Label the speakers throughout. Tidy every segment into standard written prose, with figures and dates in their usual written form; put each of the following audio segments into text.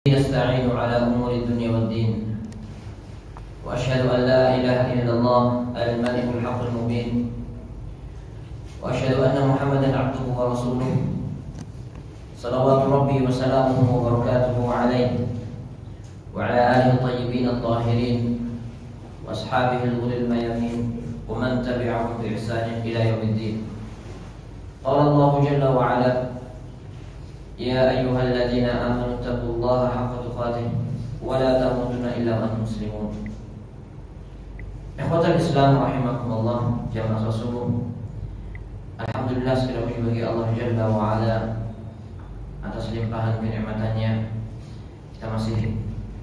Speaker 1: نستعين على أمور الدنيا والدين وأشهد أن لا إله إلا الله الملك الحق المبين وأشهد أن محمدا عبده ورسوله صلوات ربي وسلامه وبركاته عليه وعلى آله الطيبين الطاهرين وأصحابه الغر الميامين ومن تبعهم بإحسان إلى يوم الدين. قال الله جل وعلا: يا أيها الذين آمنوا اتقوا الله حق تقاته ولا تموتن إلا وأنتم مسلمون. Ikhwatal Islam rahimakumullah, jamaah Rasul. Alhamdulillah, segala puji bagi Allah Jalla wa Ala atas limpahan kenikmatannya. Kita masih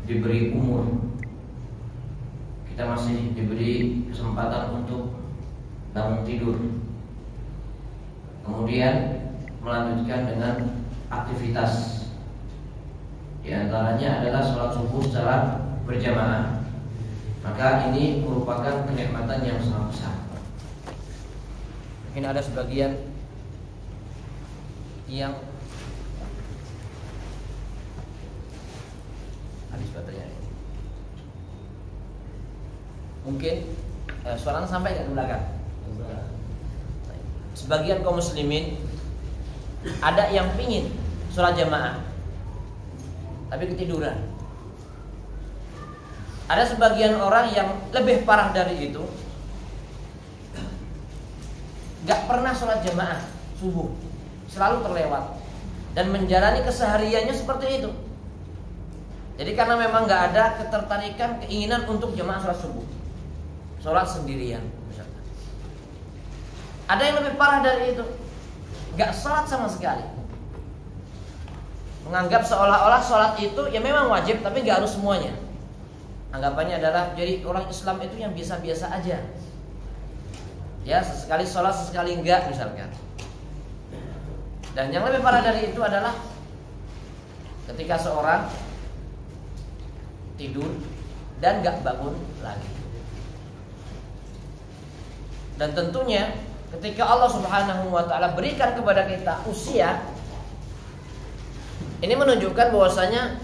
Speaker 1: diberi umur, kita masih diberi kesempatan untuk bangun tidur, kemudian melanjutkan dengan aktivitas. Di antaranya adalah sholat subuh secara berjamaah. Maka ini merupakan kenikmatan yang sangat besar. Mungkin ada sebagian yang habis baterainya. Mungkin suaranya sampai nggak ke belakang? Sebagian kaum muslimin ada yang pingin sholat jamaah tapi ketiduran. Ada sebagian orang yang lebih parah dari itu, gak pernah sholat jamaah subuh, selalu terlewat, dan menjalani kesehariannya seperti itu. Jadi karena memang gak ada ketertarikan, keinginan untuk jamaah sholat subuh, sholat sendirian misalkan. Ada yang lebih parah dari itu, gak sholat sama sekali, menganggap seolah-olah sholat itu ya memang wajib tapi gak harus semuanya. Anggapannya adalah jadi orang Islam itu yang biasa-biasa aja, ya sesekali sholat sesekali enggak misalkan. Dan yang lebih parah dari itu adalah ketika seorang tidur dan gak bangun lagi. Dan tentunya ketika Allah Subhanahu wa ta'ala berikan kepada kita usia, ini menunjukkan bahwasanya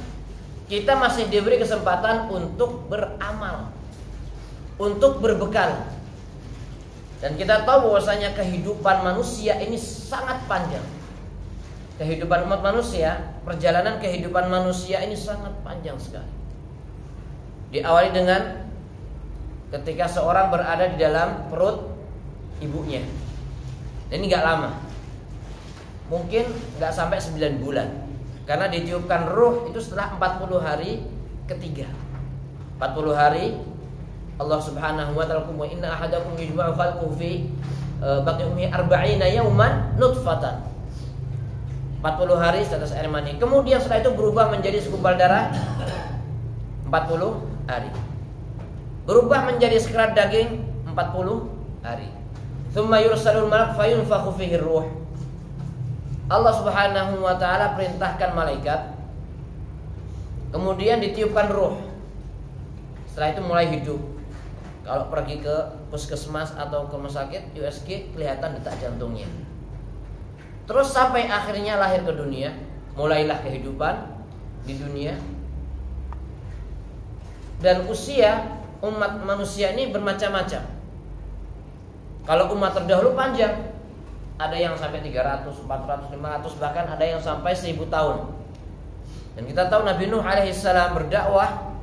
Speaker 1: kita masih diberi kesempatan untuk beramal, untuk berbekal. Dan kita tahu bahwasanya kehidupan manusia ini sangat panjang. Kehidupan umat manusia, perjalanan kehidupan manusia ini sangat panjang sekali. Diawali dengan ketika seorang berada di dalam perut ibunya. Dan ini gak lama, mungkin gak sampai 9 bulan. Karena ditiupkan ruh itu setelah 40 hari ketiga. 40 hari Allah Subhanahu wa ta'ala wa inna ahadakum yujma'u khalquhu fi batni ummi 40 yawman nutfatan. 40 hari status air mani. Kemudian setelah itu berubah menjadi segumpal darah 40 hari. Berubah menjadi sekerat daging 40 hari. Tsumma yursalul malak fayunfakhu fihi ruh. Allah Subhanahu wa ta'ala perintahkan malaikat, kemudian ditiupkan ruh. Setelah itu mulai hidup. Kalau pergi ke puskesmas atau ke rumah sakit USG kelihatan detak jantungnya. Terus sampai akhirnya lahir ke dunia, mulailah kehidupan di dunia. Dan usia umat manusia ini bermacam-macam. Kalau umat terdahulu panjang, ada yang sampai 300, 400, 500, bahkan ada yang sampai 1000 tahun. Dan kita tahu Nabi Nuh alaihissalam berdakwah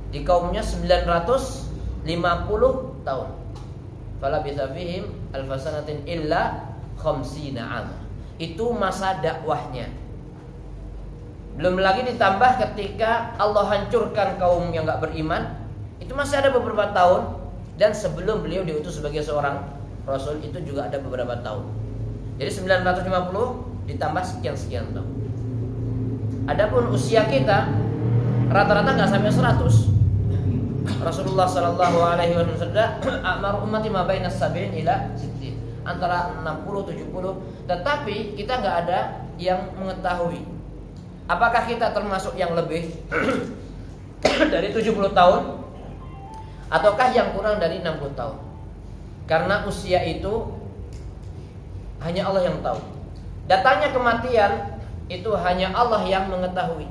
Speaker 1: di kaumnya 950 tahun. Falabitha fihim alfasanatin illa khamsina 'am. Itu masa dakwahnya. Belum lagi ditambah ketika Allah hancurkan kaum yang gak beriman, itu masih ada beberapa tahun. Dan sebelum beliau diutus sebagai seorang Rasul itu juga ada beberapa tahun. Jadi 950 ditambah sekian-sekian tahun. Adapun usia kita rata-rata nggak sampai 100. Rasulullah sallallahu alaihi wasallam bersabda, "A'mar ummati ma baina sab'in ila 60." Antara 60 70, tetapi kita nggak ada yang mengetahui apakah kita termasuk yang lebih dari 70 tahun ataukah yang kurang dari 60 tahun. Karena usia itu hanya Allah yang tahu. Datangnya kematian itu hanya Allah yang mengetahui.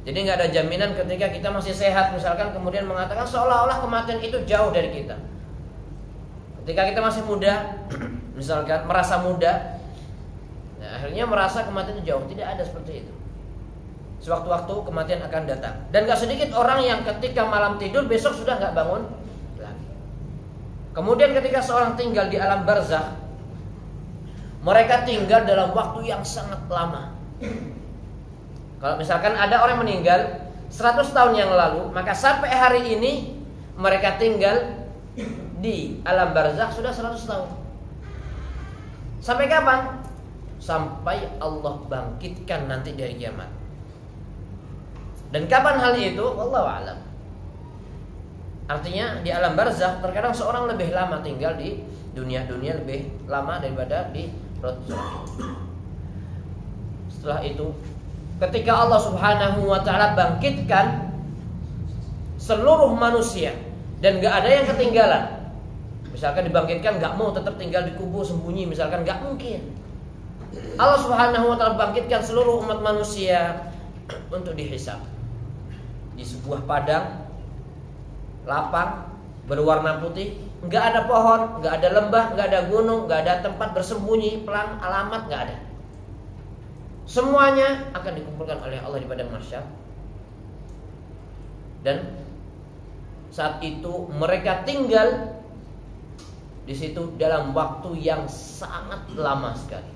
Speaker 1: Jadi nggak ada jaminan ketika kita masih sehat misalkan kemudian mengatakan seolah-olah kematian itu jauh dari kita. Ketika kita masih muda, misalkan merasa muda, nah akhirnya merasa kematian itu jauh. Tidak ada seperti itu. Sewaktu-waktu kematian akan datang. Dan gak sedikit orang yang ketika malam tidur besok sudah gak bangun lagi. Kemudian ketika seorang tinggal di alam barzakh, mereka tinggal dalam waktu yang sangat lama. Kalau misalkan ada orang meninggal 100 tahun yang lalu, maka sampai hari ini mereka tinggal di alam barzakh sudah 100 tahun. Sampai kapan? Sampai Allah bangkitkan nanti dari kiamat. Dan kapan hal itu? Wallahu a'lam. Artinya di alam barzakh terkadang seorang lebih lama tinggal di dunia lebih lama daripada di perut surga. Setelah itu, ketika Allah Subhanahu wa taala bangkitkan seluruh manusia dan gak ada yang ketinggalan. Misalkan dibangkitkan gak mau tetap tinggal di kubur sembunyi, misalkan gak mungkin. Allah Subhanahu wa taala bangkitkan seluruh umat manusia untuk dihisab di sebuah padang lapang berwarna putih, nggak ada pohon, nggak ada lembah, nggak ada gunung, nggak ada tempat bersembunyi, pelang, alamat nggak ada. Semuanya akan dikumpulkan oleh Allah di padang mahsyar. Dan saat itu mereka tinggal di situ dalam waktu yang sangat lama sekali.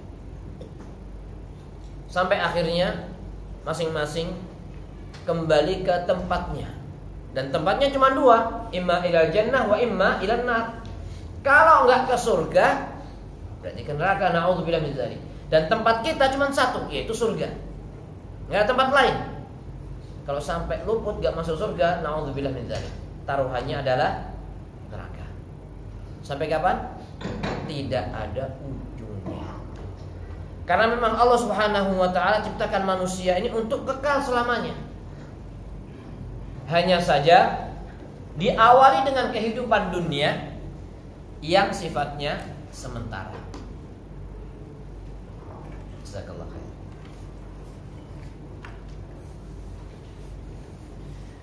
Speaker 1: Sampai akhirnya masing-masing kembali ke tempatnya. Dan tempatnya cuma dua, imma ilal jannah wa imma ilan nar. Kalau enggak ke surga, berarti ke neraka, na'udzubillah min dzalik. Dan tempat kita cuma satu, yaitu surga. Enggak ada tempat lain. Kalau sampai luput enggak masuk surga, na'udzubillah min dzalik. Taruhannya adalah neraka. Sampai kapan? Tidak ada ujungnya. Karena memang Allah Subhanahu wa taala ciptakan manusia ini untuk kekal selamanya. Hanya saja diawali dengan kehidupan dunia yang sifatnya sementara. Jazakallah khair.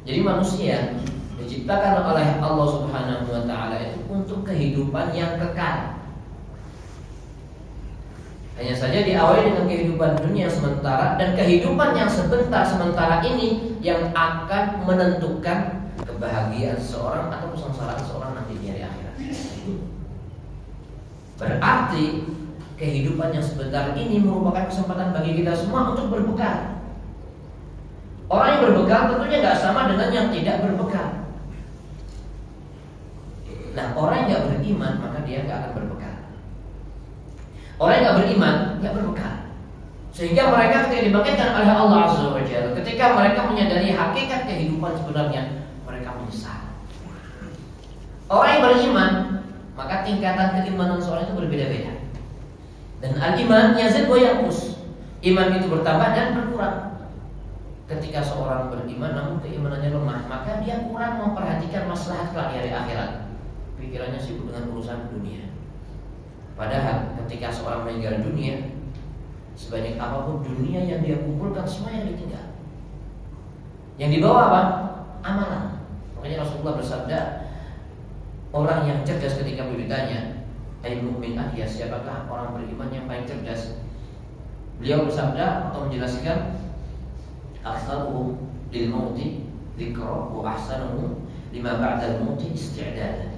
Speaker 1: Jadi manusia diciptakan oleh Allah Subhanahu wa taala itu untuk kehidupan yang kekal. Hanya saja diawali dengan kehidupan dunia sementara, dan kehidupan yang sementara ini yang akan menentukan kebahagiaan seorang atau kesengsaraan seorang nanti di hari akhirat. Berarti kehidupan yang sebentar ini merupakan kesempatan bagi kita semua untuk berbekal. Orang yang berbekal tentunya nggak sama dengan yang tidak berbekal. Nah, orang yang nggak beriman maka dia nggak akan berbekal. Orang yang gak beriman gak berbekal. Sehingga mereka ketika dibangkitkan oleh Allah Azza wa Jalla, ketika mereka menyadari hakikat kehidupan sebenarnya, mereka menyesal. Orang yang beriman, maka tingkatan keimanan seorang itu berbeda-beda. Dan al-iman yazid wa yanqus. Iman itu bertambah dan berkurang. Ketika seorang beriman namun keimanannya lemah, maka dia kurang memperhatikan maslahat kelak di hari akhirat. Pikirannya sibuk dengan urusan dunia. Padahal ketika seorang meninggal dunia, sebanyak apapun dunia yang dia kumpulkan semuanya ditinggal. Yang dibawa apa? Amalan. Makanya Rasulullah bersabda, orang yang cerdas ketika ditanya, "Ai mu'min ahya, siapakah orang beriman yang paling cerdas?" Beliau bersabda atau menjelaskan, "Aktsaruhum lil mauti dzikra wa ahsanuhum lima ba'dal mauti isti'dadan."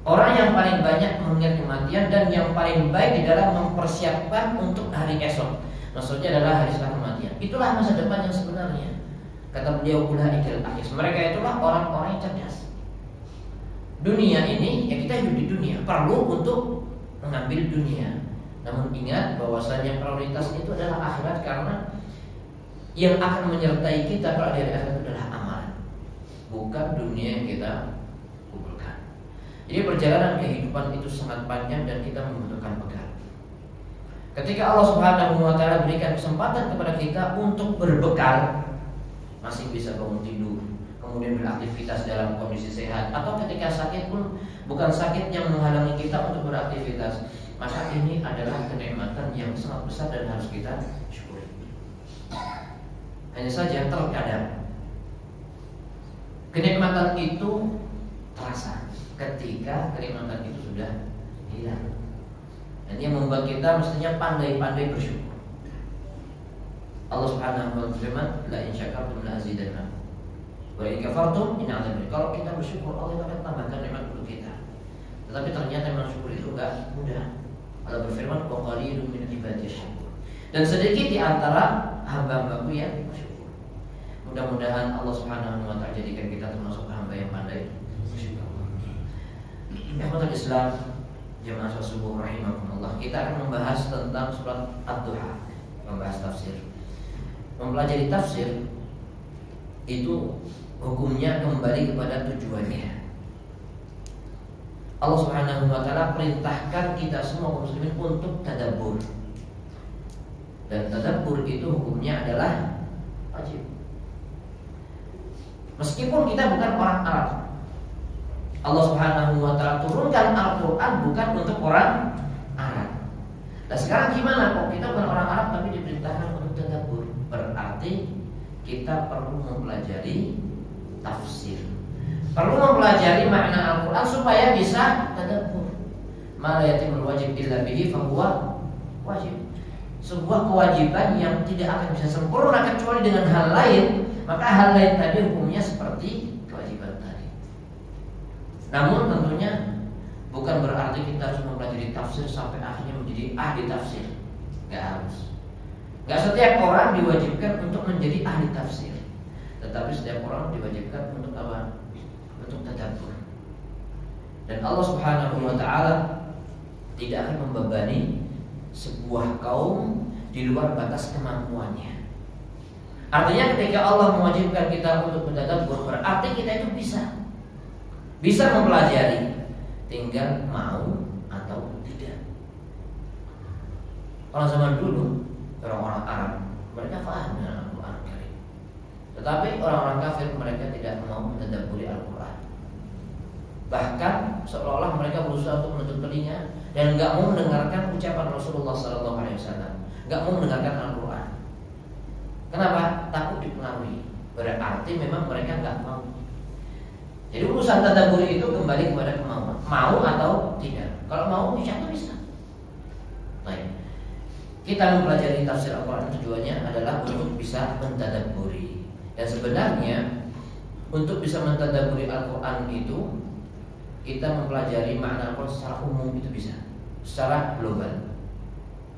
Speaker 1: Orang yang paling banyak mengingat kematian dan yang paling baik di dalam mempersiapkan untuk hari esok. Maksudnya adalah hari setelah kematian. Itulah masa depan yang sebenarnya. Kata beliau, ulaikal akhir. Mereka itulah orang-orang yang cerdas. Dunia ini, ya kita hidup di dunia, perlu untuk mengambil dunia. Namun ingat bahwasanya prioritas itu adalah akhirat, karena yang akan menyertai kita pada hari akhirat adalah amalan, bukan dunia yang kita kumpulkan. Jadi perjalanan kehidupan itu sangat panjang dan kita membutuhkan bekal. Ketika Allah Subhanahu wa taala berikan kesempatan kepada kita untuk berbekal, masih bisa bangun tidur, kemudian beraktivitas dalam kondisi sehat, atau ketika sakit pun bukan sakit yang menghalangi kita untuk beraktivitas, maka ini adalah kenikmatan yang sangat besar dan harus kita syukuri. Hanya saja terkadang kenikmatan itu terasa ketika kenikmatan itu sudah hilang. Dan yang membuat kita mestinya pandai-pandai bersyukur. Allah Subhanahu wa ta'ala berfirman, la in syakartum la azidannakum wa in kafartum in 'adzabi. Kalau kita bersyukur, Allah akan tambahkan nikmat untuk kita. Tetapi ternyata memang syukur itu enggak mudah. Allah berfirman, wa qalilun min ibadiyash syakur. Dan sedikit di antara hamba-hambaku yang bersyukur. Mudah-mudahan Allah Subhanahu wa ta'ala jadikan kita termasuk hamba yang pandai bersyukur. Ikhwatul Islam, jamaah salat subuh rahimakumullah. Kita akan membahas tentang surat Ad-Duha, membahas tafsir. Mempelajari tafsir itu hukumnya kembali kepada tujuannya. Allah Subhanahu wa ta'ala perintahkan kita semua kaum muslimin untuk tadabbur. Dan tadabbur itu hukumnya adalah wajib. Meskipun kita bukan orang Arab, Allah Subhanahu wa ta'ala turunkan Al-Quran bukan untuk orang Arab. Nah sekarang gimana kok kita bukan orang Arab tapi diperintahkan untuk tadabbur? Berarti kita perlu mempelajari tafsir, perlu mempelajari makna Al-Quran supaya bisa tadabbur. Ma la yatimul wajib illa bihi fahuwa wajib. Sebuah kewajiban yang tidak akan bisa sempurna kecuali dengan hal lain, maka hal lain tadi hukumnya seperti kewajiban tadi. Namun tentunya bukan berarti kita harus mempelajari tafsir sampai akhirnya menjadi ahli tafsir. Gak harus. Gak setiap orang diwajibkan untuk menjadi ahli tafsir, tetapi setiap orang diwajibkan untuk apa? Untuk tadabbur. Dan Allah Subhanahu wa ta'ala tidak akan membebani sebuah kaum di luar batas kemampuannya. Artinya ketika Allah mewajibkan kita untuk tadabbur, berarti kita itu bisa mempelajari, tinggal mau atau tidak. Kalau zaman dulu orang-orang Arab mereka paham dengan Al-Quran Karim, tetapi orang-orang kafir mereka tidak mau mentadabburi Al-Quran. Bahkan seolah-olah mereka berusaha untuk menutup telinga dan nggak mau mendengarkan ucapan Rasulullah SAW, nggak mau mendengarkan Al-Quran. Kenapa? Takut dipengaruhi. Berarti memang mereka nggak mau. Jadi urusan tadabbur itu kembali kepada kemauan, mau atau tidak. Kalau mau, insya Allah bisa. Baik. Kita mempelajari tafsir Al-Quran tujuannya adalah untuk bisa mentadabburi. Dan sebenarnya untuk bisa mentadabburi Al-Quran itu kita mempelajari makna Al-Quran secara umum itu bisa, secara global.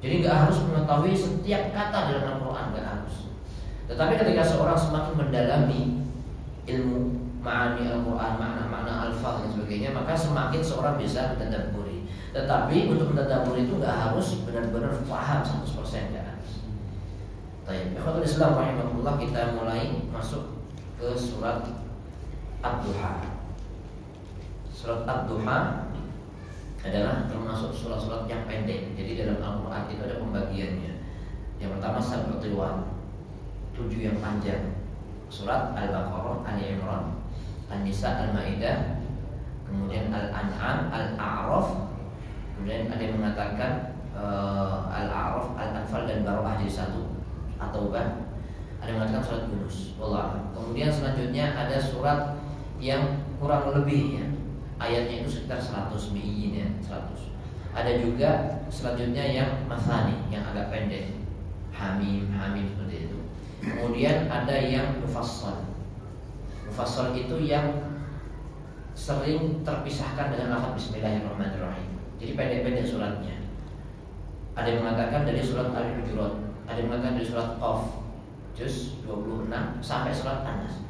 Speaker 1: Jadi nggak harus mengetahui setiap kata dalam Al-Quran, nggak harus. Tetapi ketika seorang semakin mendalami ilmu ma'ani Al-Quran, makna-makna alfaz dan sebagainya, maka semakin seorang bisa mentadabburi. Tetapi untuk mentadabburi itu nggak harus benar-benar paham 100%, nggak harus. Baik, ikhwatul Islam rahimahullah, kita mulai masuk ke surat Ad-Duha. Surat Ad-Duha adalah termasuk surat-surat yang pendek. Jadi dalam Al-Quran itu ada pembagiannya. Yang pertama Sab'ul 7 yang panjang. Surat Al-Baqarah, Ali Imran, An-Nisa, Al-Maidah, kemudian Al-An'am, Al-A'raf. Kemudian ada yang mengatakan Al-A'raf, Al-Anfal dan Baroah jadi satu, At-Taubah. Ada yang mengatakan surat Yunus. Wallah. Kemudian selanjutnya ada surat yang kurang lebih ya, ayatnya itu sekitar 100 bi'in ya, 100. Ada juga selanjutnya yang Masani, yang agak pendek, Hamim seperti itu. Kemudian ada yang Mufassal. Mufassal itu yang sering terpisahkan dengan lafaz Bismillahirrahmanirrahim. Jadi pendek-pendek suratnya. Ada yang mengatakan dari surat Al-Hujurat, ada yang mengatakan dari surat Qaf, juz 26 sampai surat An-Nas.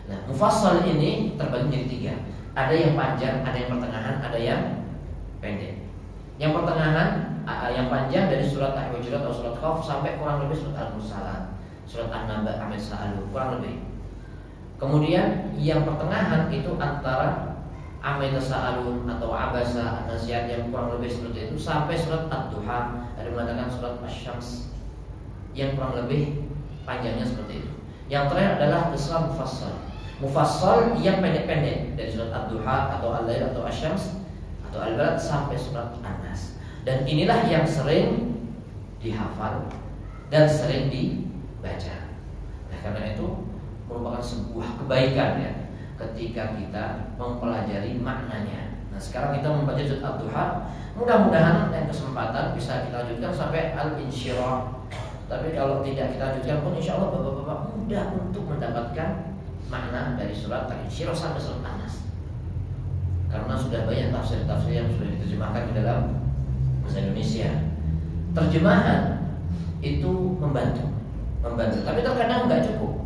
Speaker 1: Nah, Mufassal ini terbagi menjadi 3. Ada yang panjang, ada yang pertengahan, ada yang pendek. Yang pertengahan, yang panjang dari surat Al-Hujurat atau surat Qaf sampai kurang lebih surat Al-Mursalat, surat An-Naba, Amil Sa'alu, kurang lebih. Kemudian yang pertengahan itu antara Amil Sa'alun atau Abasa, An-Naziat yang kurang lebih seperti itu sampai surat Ad-Duha. Ada yang mengatakan surat Asy-Syams yang kurang lebih panjangnya seperti itu. Yang terakhir adalah Islam Mufassal. Mufassal yang pendek-pendek dari surat Ad-Duha atau Al-Lail atau Asy-Syams atau Al-Balad sampai surat An-Nas. Dan inilah yang sering dihafal dan sering dibaca. Nah, karena itu merupakan sebuah kebaikan ya ketika kita mempelajari maknanya. Nah, sekarang kita membaca surat Ad-Duha. Mudah-mudahan lain kesempatan bisa kita lanjutkan sampai Al-Insyirah. Tapi kalau tidak kita lanjutkan pun insya Allah bapak-bapak mudah untuk mendapatkan makna dari surat Al-Insyirah sampai surat An-Nas. Karena sudah banyak tafsir-tafsir yang sudah diterjemahkan di dalam bahasa Indonesia. Terjemahan itu membantu. Tapi terkadang nggak cukup.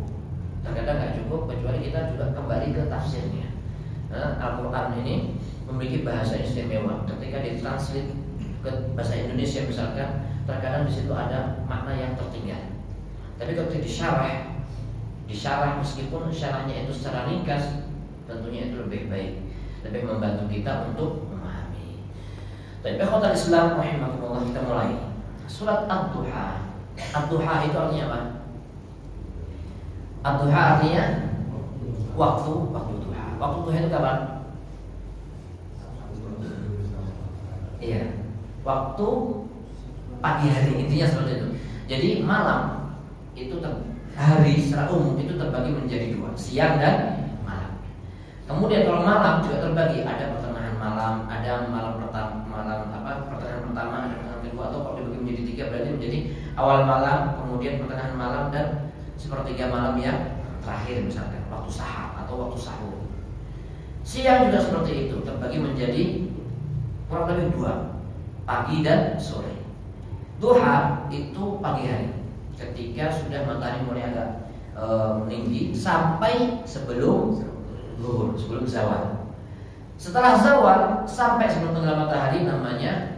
Speaker 1: Kecuali kita juga kembali ke tafsirnya. Nah, Al-Quran ini memiliki bahasa istimewa. Ketika ditranslate ke bahasa Indonesia misalkan, terkadang di situ ada makna yang tertinggal. Tapi ketika disyarah meskipun syarahnya itu secara ringkas, tentunya itu lebih baik, lebih membantu kita untuk memahami. Tapi ikhwatal Islam rahimakumullah, kita mulai surat Ad-Duha. Ad-Duha itu artinya apa? Ad-Duha artinya waktu duha. Waktu duha itu kapan? Iya, waktu pagi hari, intinya seperti itu. Jadi malam itu hari secara umum itu terbagi menjadi dua, siang dan malam. Kemudian kalau malam juga terbagi, ada pertengahan malam, ada pertengahan pertama, ada pertengahan kedua, atau kalau dibagi menjadi tiga berarti menjadi awal malam, kemudian pertengahan malam, dan sepertiga malam yang terakhir misalkan waktu sahar atau waktu sahur. Siang juga seperti itu, terbagi menjadi kurang lebih dua, pagi dan sore. Duha itu pagi hari, ketika sudah matahari mulai agak meninggi sampai sebelum zuhur, sebelum zawal. Setelah zawal sampai sebelum tenggelam matahari namanya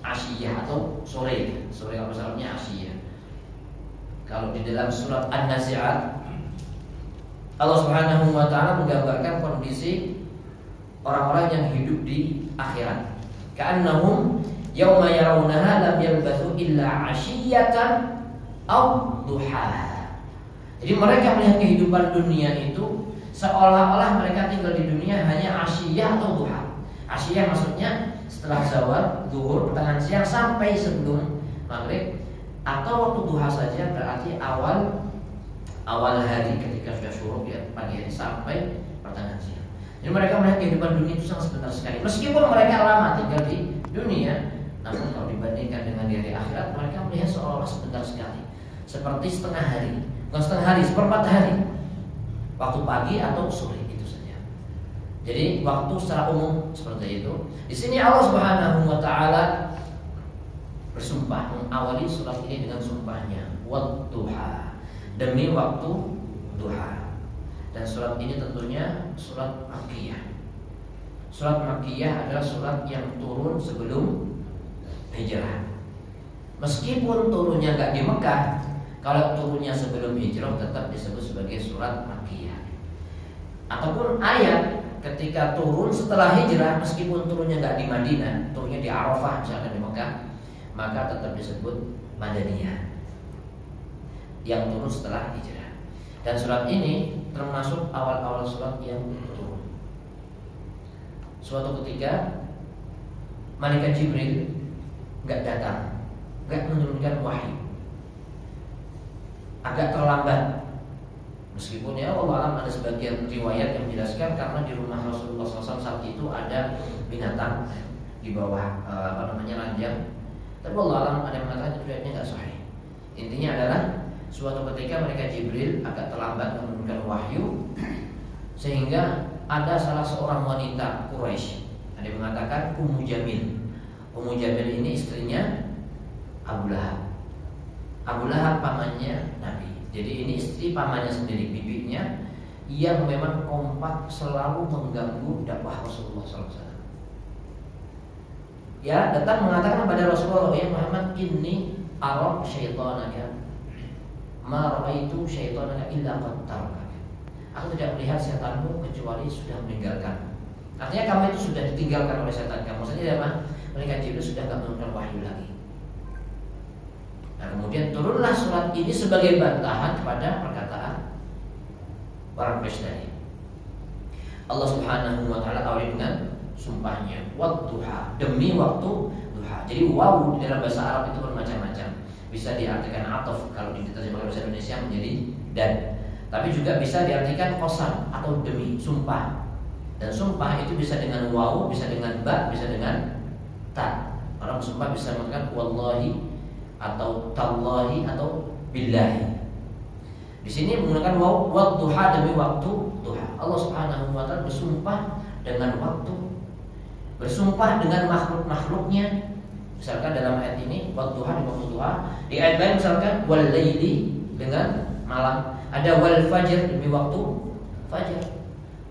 Speaker 1: asyiyah atau sore. Sore kalau misalnya asyiyah. Kalau di dalam surat An-Nazi'at, Allah Subhanahu wa taala menggambarkan kondisi orang-orang yang hidup di akhirat. Ka'annahum yauma yarawnaha lam yalbathu illa 'ashiyatan aw duhaha. Jadi mereka melihat kehidupan dunia itu seolah-olah mereka tinggal di dunia hanya asyiyah atau duha. Asyiyah maksudnya setelah zawal, zuhur, pertengahan siang sampai sebelum maghrib, atau waktu duha saja berarti awal hari ketika sudah syuruk ya, pagi hari sampai pertengahan siang. Jadi mereka melihat kehidupan dunia itu sangat sebentar sekali. Meskipun mereka lama tinggal di dunia, namun kalau dibandingkan dengan di hari akhirat, mereka melihat seolah-olah sebentar sekali, seperti setengah hari, bukan setengah hari, seperempat hari, waktu pagi atau sore itu saja. Jadi waktu secara umum seperti itu. Di sini Allah Subhanahu wa taala bersumpah, mengawali surat ini dengan sumpahnya, Wad-duha, demi waktu duha. Dan surat ini tentunya surat Makkiyah. Surat Makkiyah adalah surat yang turun sebelum hijrah. Meskipun turunnya nggak di Mekah, kalau turunnya sebelum hijrah tetap disebut sebagai surat Makkiyah. Ataupun ayat ketika turun setelah hijrah, meskipun turunnya nggak di Madinah, turunnya di Arafah misalkan di Mekah, maka tetap disebut Madaniyah, yang turun setelah hijrah. Dan surat ini termasuk awal-awal surat yang turun. Suatu ketika malaikat Jibril nggak datang, nggak menurunkan wahyu, agak terlambat. Meskipun ya Allah alam, ada sebagian riwayat yang menjelaskan karena di rumah Rasulullah SAW saat itu ada binatang di bawah ranjang. Tapi Allah alam ada yang mengatakan riwayatnya nggak sahih. Intinya adalah suatu ketika mereka Jibril agak terlambat menurunkan wahyu, sehingga ada salah seorang wanita Quraisy, ada yang mengatakan Ummu Jamil. Ummu Jamil ini istrinya Abu Lahab. Abu Lahab pamannya Nabi. Jadi ini istri pamannya sendiri, bibinya, yang memang kompak selalu mengganggu dakwah Rasulullah SAW. Ya, datang mengatakan kepada Rasulullah, ya Muhammad, inni ara syaitanaka ma ra'aitu syaitanaka illa qad tarakaka. Aku tidak melihat setanmu kecuali sudah meninggalkan. Artinya kamu itu sudah ditinggalkan oleh setan kamu. Maksudnya apa? Malaikat Jibril sudah tidak menurunkan wahyu lagi. Nah, kemudian turunlah surat ini sebagai bantahan kepada perkataan para Quraisy tadi. Allah Subhanahu wa taala awali dengan sumpahnya, Wad-duha, demi waktu duha. Jadi waw di dalam bahasa Arab itu bermacam-macam. Bisa diartikan ataf kalau diterjemahkan bahasa Indonesia menjadi dan. Tapi juga bisa diartikan qasam atau demi, sumpah. Dan sumpah itu bisa dengan waw, bisa dengan ba, bisa dengan ta. Orang sumpah bisa mengatakan wallahi atau tallahi atau billahi. Di sini menggunakan waw, wadduha, demi waktu duha. Allah Subhanahu wa taala bersumpah dengan waktu, bersumpah dengan makhluk-makhluknya. Misalkan dalam ayat ini wadduha, di waktu duha. Di ayat lain misalkan wal laili, dengan malam. Ada wal fajr, demi waktu fajar.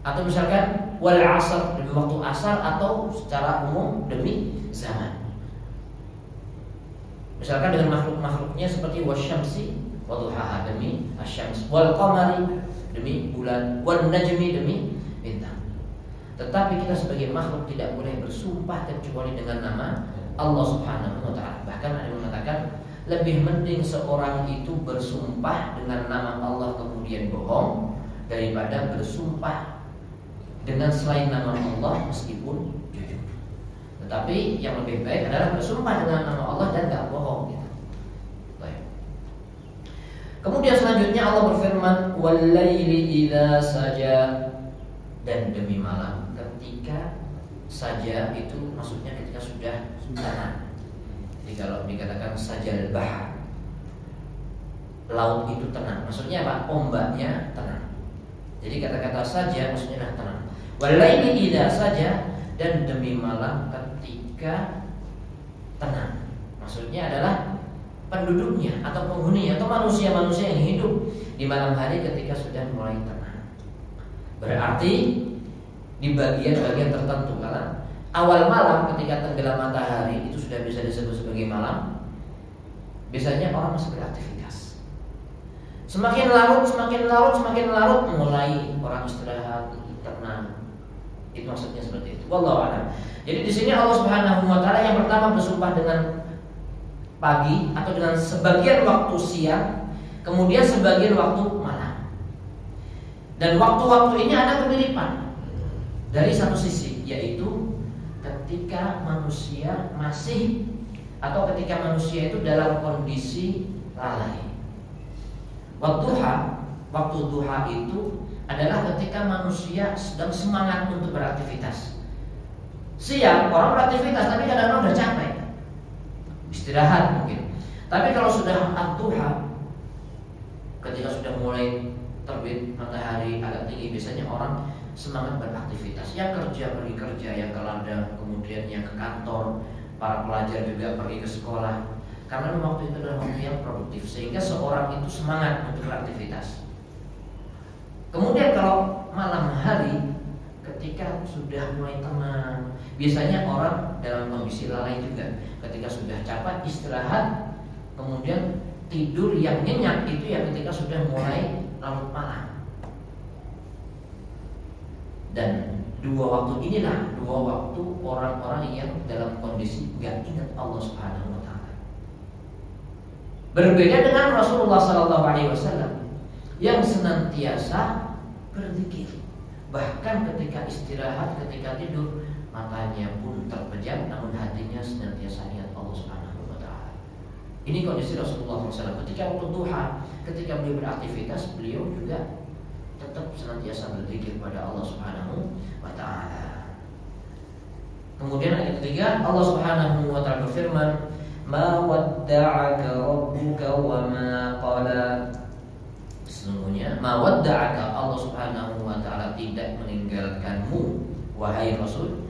Speaker 1: Atau misalkan wal asr, demi waktu asar, atau secara umum demi zaman. Misalkan dengan makhluk-makhluknya seperti wasyamsi wadduhaha, demi asyams, wal qamari, demi bulan, wan najmi, demi bintang. Tetapi kita sebagai makhluk tidak boleh bersumpah kecuali dengan nama Allah Subhanahu wa taala. Bahkan ada yang mengatakan lebih mending seorang itu bersumpah dengan nama Allah kemudian bohong daripada bersumpah dengan selain nama Allah meskipun jujur. Tetapi yang lebih baik adalah bersumpah dengan nama Allah dan tidak bohong gitu. Baik. Kemudian selanjutnya Allah berfirman wal-laili idza saja, dan demi malam ketika saja, itu maksudnya ketika sudah tenang. Jadi kalau dikatakan sajal bahar, laut itu tenang, maksudnya apa? Ombaknya tenang. Jadi kata-kata saja maksudnya adalah tenang. Wal-laili idza saja, dan demi malam ketika tenang, maksudnya adalah penduduknya atau penghuninya atau manusia-manusia yang hidup di malam hari ketika sudah mulai tenang. Berarti di bagian-bagian tertentu, karena awal malam ketika tenggelam matahari itu sudah bisa disebut sebagai malam. Biasanya orang masih beraktivitas. Semakin larut mulai orang istirahat, tenang. Itu maksudnya seperti itu. Wallahu a'lam. Jadi di sini Allah Subhanahu wa taala yang pertama bersumpah dengan pagi atau dengan sebagian waktu siang, kemudian sebagian waktu malam. Dan waktu-waktu ini ada kemiripan dari satu sisi, yaitu ketika manusia masih atau ketika manusia itu dalam kondisi lalai. Waktu duha itu adalah ketika manusia sedang semangat untuk beraktivitas. Siang orang beraktivitas tapi kadang-kadang udah capek, istirahat mungkin. Tapi kalau sudah ad-duha, ketika sudah mulai terbit matahari agak tinggi, biasanya orang semangat beraktivitas. Yang kerja pergi kerja, yang ke ladang, kemudian yang ke kantor, para pelajar juga pergi ke sekolah. Karena waktu itu adalah waktu yang produktif, sehingga seorang itu semangat untuk beraktivitas. Kemudian kalau malam hari ketika sudah mulai tenang, biasanya orang dalam kondisi lalai juga. Ketika sudah capek istirahat, kemudian tidur yang nyenyak itu ya ketika sudah mulai larut malam. Dan dua waktu inilah dua waktu orang-orang yang dalam kondisi gak ingat Allah Subhanahu wa taala. Berbeda dengan Rasulullah SAW yang senantiasa berzikir. Bahkan ketika istirahat, ketika tidur, matanya pun terpejam, namun hatinya senantiasa ingat Allah Subhanahu wa taala. Ini kondisi Rasulullah SAW. Ketika waktu duha, ketika beliau beraktivitas, beliau juga tetap senantiasa berzikir kepada Allah Subhanahu wa taala. Kemudian ayat ketiga, Allah Subhanahu wa taala berfirman, "Ma wadda'aka rabbuka wa ma qala." Sesungguhnya ma wadda'aka, Allah Subhanahu wa taala tidak meninggalkanmu wahai Rasul,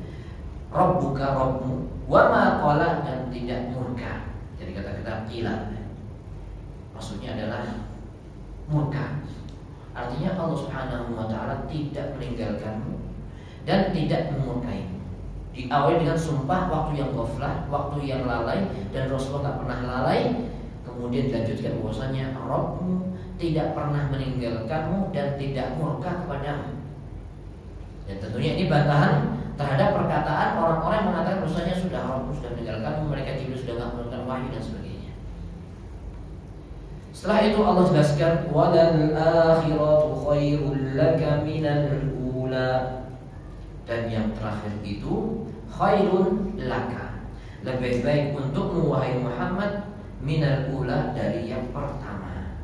Speaker 1: rabbuka, rabbmu, wa ma qala, dan tidak murka. Jadi kata-kata qila maksudnya adalah murka. Artinya Allah Subhanahu wa taala tidak meninggalkanmu dan tidak memurkaimu. Diawali dengan sumpah waktu yang ghaflah, waktu yang lalai, dan Rasulullah tak pernah lalai. Kemudian dilanjutkan bahwasanya Rabbmu tidak pernah meninggalkanmu dan tidak murka kepadamu. Dan tentunya ini bantahan terhadap perkataan orang-orang yang mengatakan bahwasanya sudah Rabbmu sudah meninggalkanmu, mereka Jibril sudah tidak menurunkan wahyu dan sebagainya. Setelah itu Allah jelaskan, walal akhiratu khairul laka minal ula, dan yang terakhir itu khairun laka, lebih baik untukmu wahai Muhammad minal ula, dari yang pertama.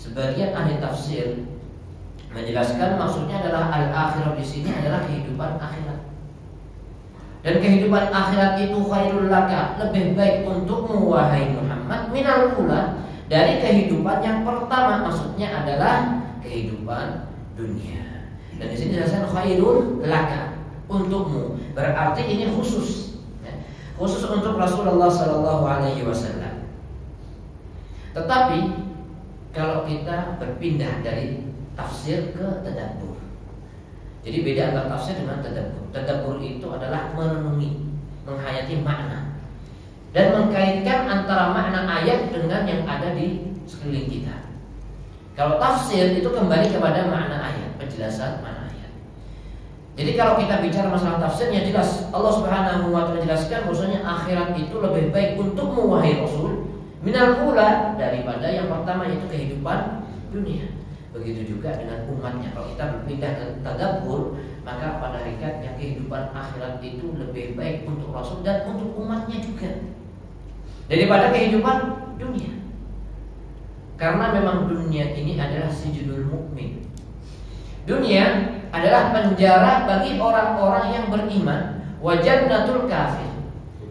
Speaker 1: Sebagian ahli tafsir menjelaskan maksudnya adalah al-akhirah di sini adalah kehidupan akhirat. Dan kehidupan akhirat itu khairul laka, lebih baik untukmu wahai Muhammad, minal ula, dari kehidupan yang pertama, maksudnya adalah kehidupan dunia. Dan di sini dijelaskan khairul laka, untukmu. Berarti ini khusus, ya, khusus untuk Rasulullah Sallallahu Alaihi Wasallam. Tetapi kalau kita berpindah dari tafsir ke tadabbur, jadi beda antara tafsir dengan tadabbur. Tadabbur itu adalah merenungi, menghayati makna, dan mengkaitkan antara makna ayat dengan yang ada di sekeliling kita. Kalau tafsir itu kembali kepada makna ayat, penjelasan makna ayat. Jadi kalau kita bicara masalah tafsirnya, jelas Allah Subhanahu wa taala jelaskan bahwasanya akhirat itu lebih baik untukmu wahai Rasul minal ula, daripada yang pertama yaitu kehidupan dunia. Begitu juga dengan umatnya. Kalau kita berpindah ke tadabbur, maka pada hakikatnya kehidupan akhirat itu lebih baik untuk Rasul dan untuk umatnya juga daripada kehidupan dunia. Karena memang dunia ini adalah sijnul mukmin. Dunia adalah penjara bagi orang-orang yang beriman, wa jannatul kafir,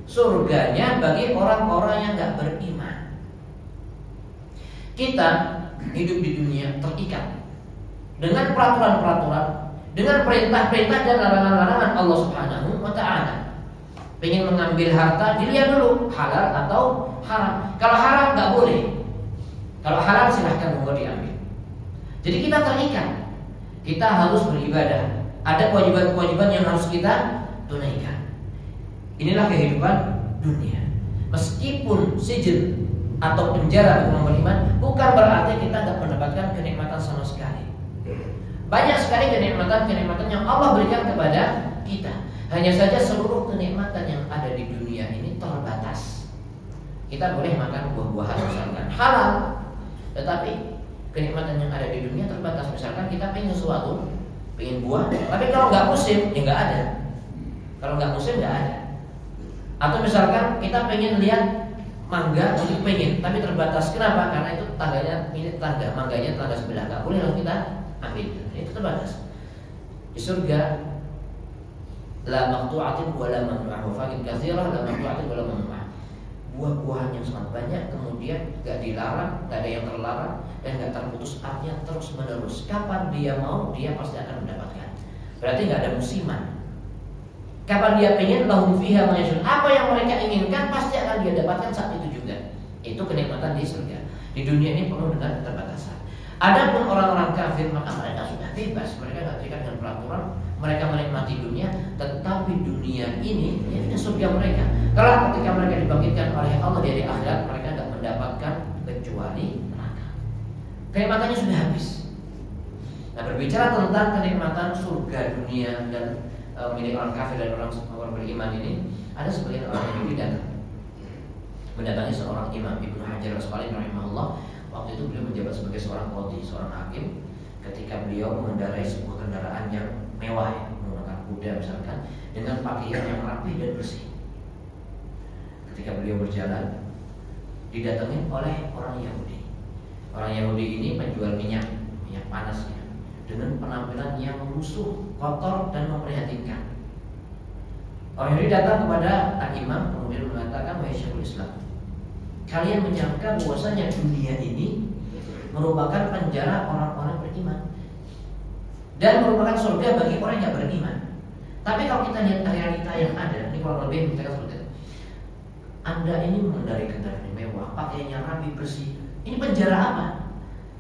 Speaker 1: surganya bagi orang-orang yang enggak beriman. Kita hidup di dunia terikat dengan peraturan-peraturan, dengan perintah-perintah dan larangan-larangan Allah Subhanahu wa taala. Pengen mengambil harta, dilihat dulu halal atau haram. Kalau haram nggak boleh, kalau halal silahkan mau diambil. Jadi kita terikat, kita harus beribadah, ada kewajiban-kewajiban yang harus kita tunaikan. Inilah kehidupan dunia. Meskipun sijil atau penjara bagi orang beriman, bukan berarti kita tidak mendapatkan kenikmatan sama sekali. Banyak sekali kenikmatan yang Allah berikan kepada kita. Hanya saja seluruh kenikmatan yang ada di dunia ini terbatas. Kita boleh makan buah-buahan misalkan halal, tetapi kenikmatan yang ada di dunia terbatas. Misalkan kita pengen sesuatu, pengen buah, tapi kalau nggak musim, ya nggak ada. Kalau nggak musim nggak ada. Atau misalkan kita pengen lihat mangga, untuk pengen, tapi terbatas. Kenapa? Karena itu tangganya, ini tangga, mangganya tangga sebelah, nggak boleh langsung kita ambil. Itu terbatas. Di surga, la maqtu'atin wa la mamnu'ah, wa fakin katsirah la maqtu'atin wa la mamnu'ah. Buah-buahan yang sangat banyak, kemudian nggak dilarang, nggak ada yang terlarang, dan nggak terputus, artinya terus menerus. Kapan dia mau, dia pasti akan mendapatkan. Berarti nggak ada musiman. Kapan dia pengen, lahum fiha ma yashun, apa yang mereka inginkan pasti akan dia dapatkan saat itu juga. Itu kenikmatan di surga. Di dunia ini penuh dengan keterbatasan. Adapun orang-orang kafir, maka mereka sudah bebas, mereka tidak terikat dengan peraturan, mereka menikmati dunia, tetapi dunia ini ya sudah surga mereka. Kalau ketika mereka dibangkitkan oleh Allah dari akhirat, mereka tidak mendapatkan kecuali neraka. Kenikmatannya sudah habis. Nah, berbicara tentang kenikmatan surga dunia dan milik orang kafir dan orang beriman ini, ada sebagian orang Yahudi datang mendatangi seorang imam, Ibnu Hajar Al-Asqalani rahimahullah. Waktu itu beliau menjabat sebagai seorang qadhi, seorang hakim. Ketika beliau mengendarai sebuah kendaraan yang mewah, ya, menggunakan kuda misalkan, dengan pakaian yang rapi dan bersih. Ketika beliau berjalan, didatangi oleh orang Yahudi. Orang Yahudi ini penjual minyak panasnya, dengan penampilan yang lusuh, kotor dan memprihatinkan. Orang Yahudi datang kepada Al-Imam, kemudian mengatakan, wahai Syekhul Islam, kalian menyangka bahwasanya dunia ini merupakan penjara orang-orang beriman dan merupakan surga bagi orang yang beriman. Tapi kalau kita lihat realita yang ada, ini kurang lebih menceritakan seperti itu. Anda ini mengendarai kendaraan mewah, pakaiannya rapi bersih. Ini penjara apa?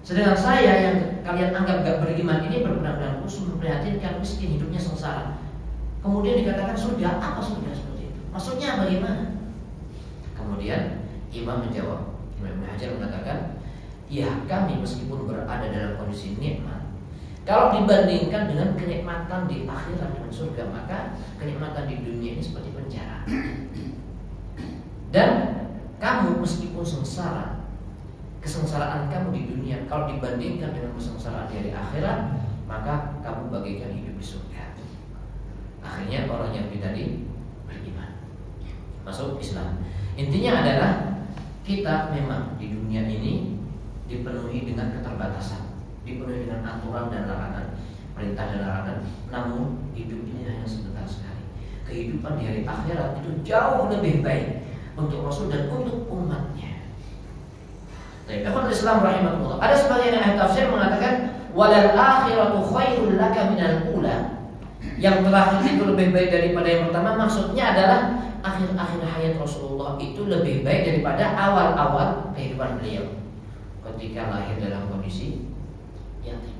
Speaker 1: Sedangkan saya yang kalian anggap gak beriman ini benar-benar khusus, memprihatinkan, miskin, hidupnya sengsara. Kemudian dikatakan surga, apa surga seperti itu? Maksudnya bagaimana? Kemudian Imam menjawab, Imam Ibnu Hajar mengatakan, ya kami meskipun berada dalam kondisi nikmat, kalau dibandingkan dengan kenikmatan di akhirat dengan surga, maka kenikmatan di dunia ini seperti penjara. Dan kamu meskipun sengsara, kesengsaraan kamu di dunia kalau dibandingkan dengan kesengsaraan di akhirat, maka kamu bagaikan hidup di surga. Akhirnya orang yang tadi beriman, masuk Islam. Intinya adalah kita memang di dunia ini dipenuhi dengan keterbatasan, dipenuhi dengan aturan dan larangan, perintah dan larangan. Namun hidup ini hanya sebentar sekali. Kehidupan di hari akhirat itu jauh lebih baik untuk Rasul dan untuk umatnya. Ikhwatul Islam rahimahullah. Ada sebagian ahli tafsir mengatakan walal akhiratu khairul laka minal ula. Yang terakhir itu lebih baik daripada yang pertama. Maksudnya adalah akhir-akhir hayat Rasulullah itu lebih baik daripada awal-awal kehidupan beliau. Ketika lahir dalam kondisi yatim,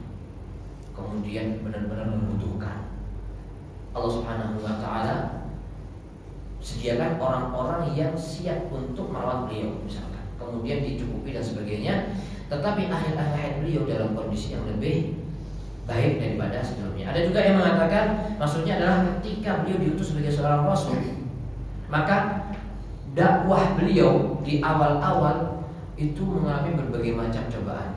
Speaker 1: kemudian benar-benar membutuhkan, Allah Subhanahu wa ta'ala sediakan orang-orang yang siap untuk merawat beliau misalkan, kemudian dicukupi dan sebagainya. Tetapi akhir-akhir hayat beliau dalam kondisi yang lebih baik daripada sebelumnya. Ada juga yang mengatakan maksudnya adalah ketika beliau diutus sebagai seorang rasul, maka dakwah beliau di awal-awal itu mengalami berbagai macam cobaan.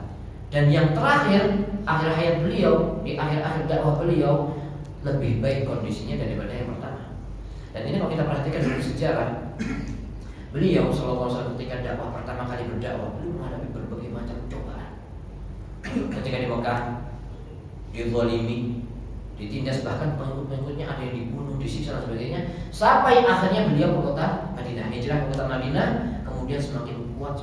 Speaker 1: Dan yang terakhir, akhir hayat beliau, di akhir-akhir dakwah beliau lebih baik kondisinya daripada yang pertama. Dan ini kalau kita perhatikan dari sejarah, beliau SAW ketika dakwah pertama kali berdakwah, beliau menghadapi berbagai macam cobaan. Ketika di Mekah, dizalimi, ditindas, bahkan pengikut-pengikutnya ada yang dibunuh, disiksa dan sebagainya, sampai akhirnya beliau ke kota Madinah, hijrah ke kota Madinah, kemudian semakin kuat,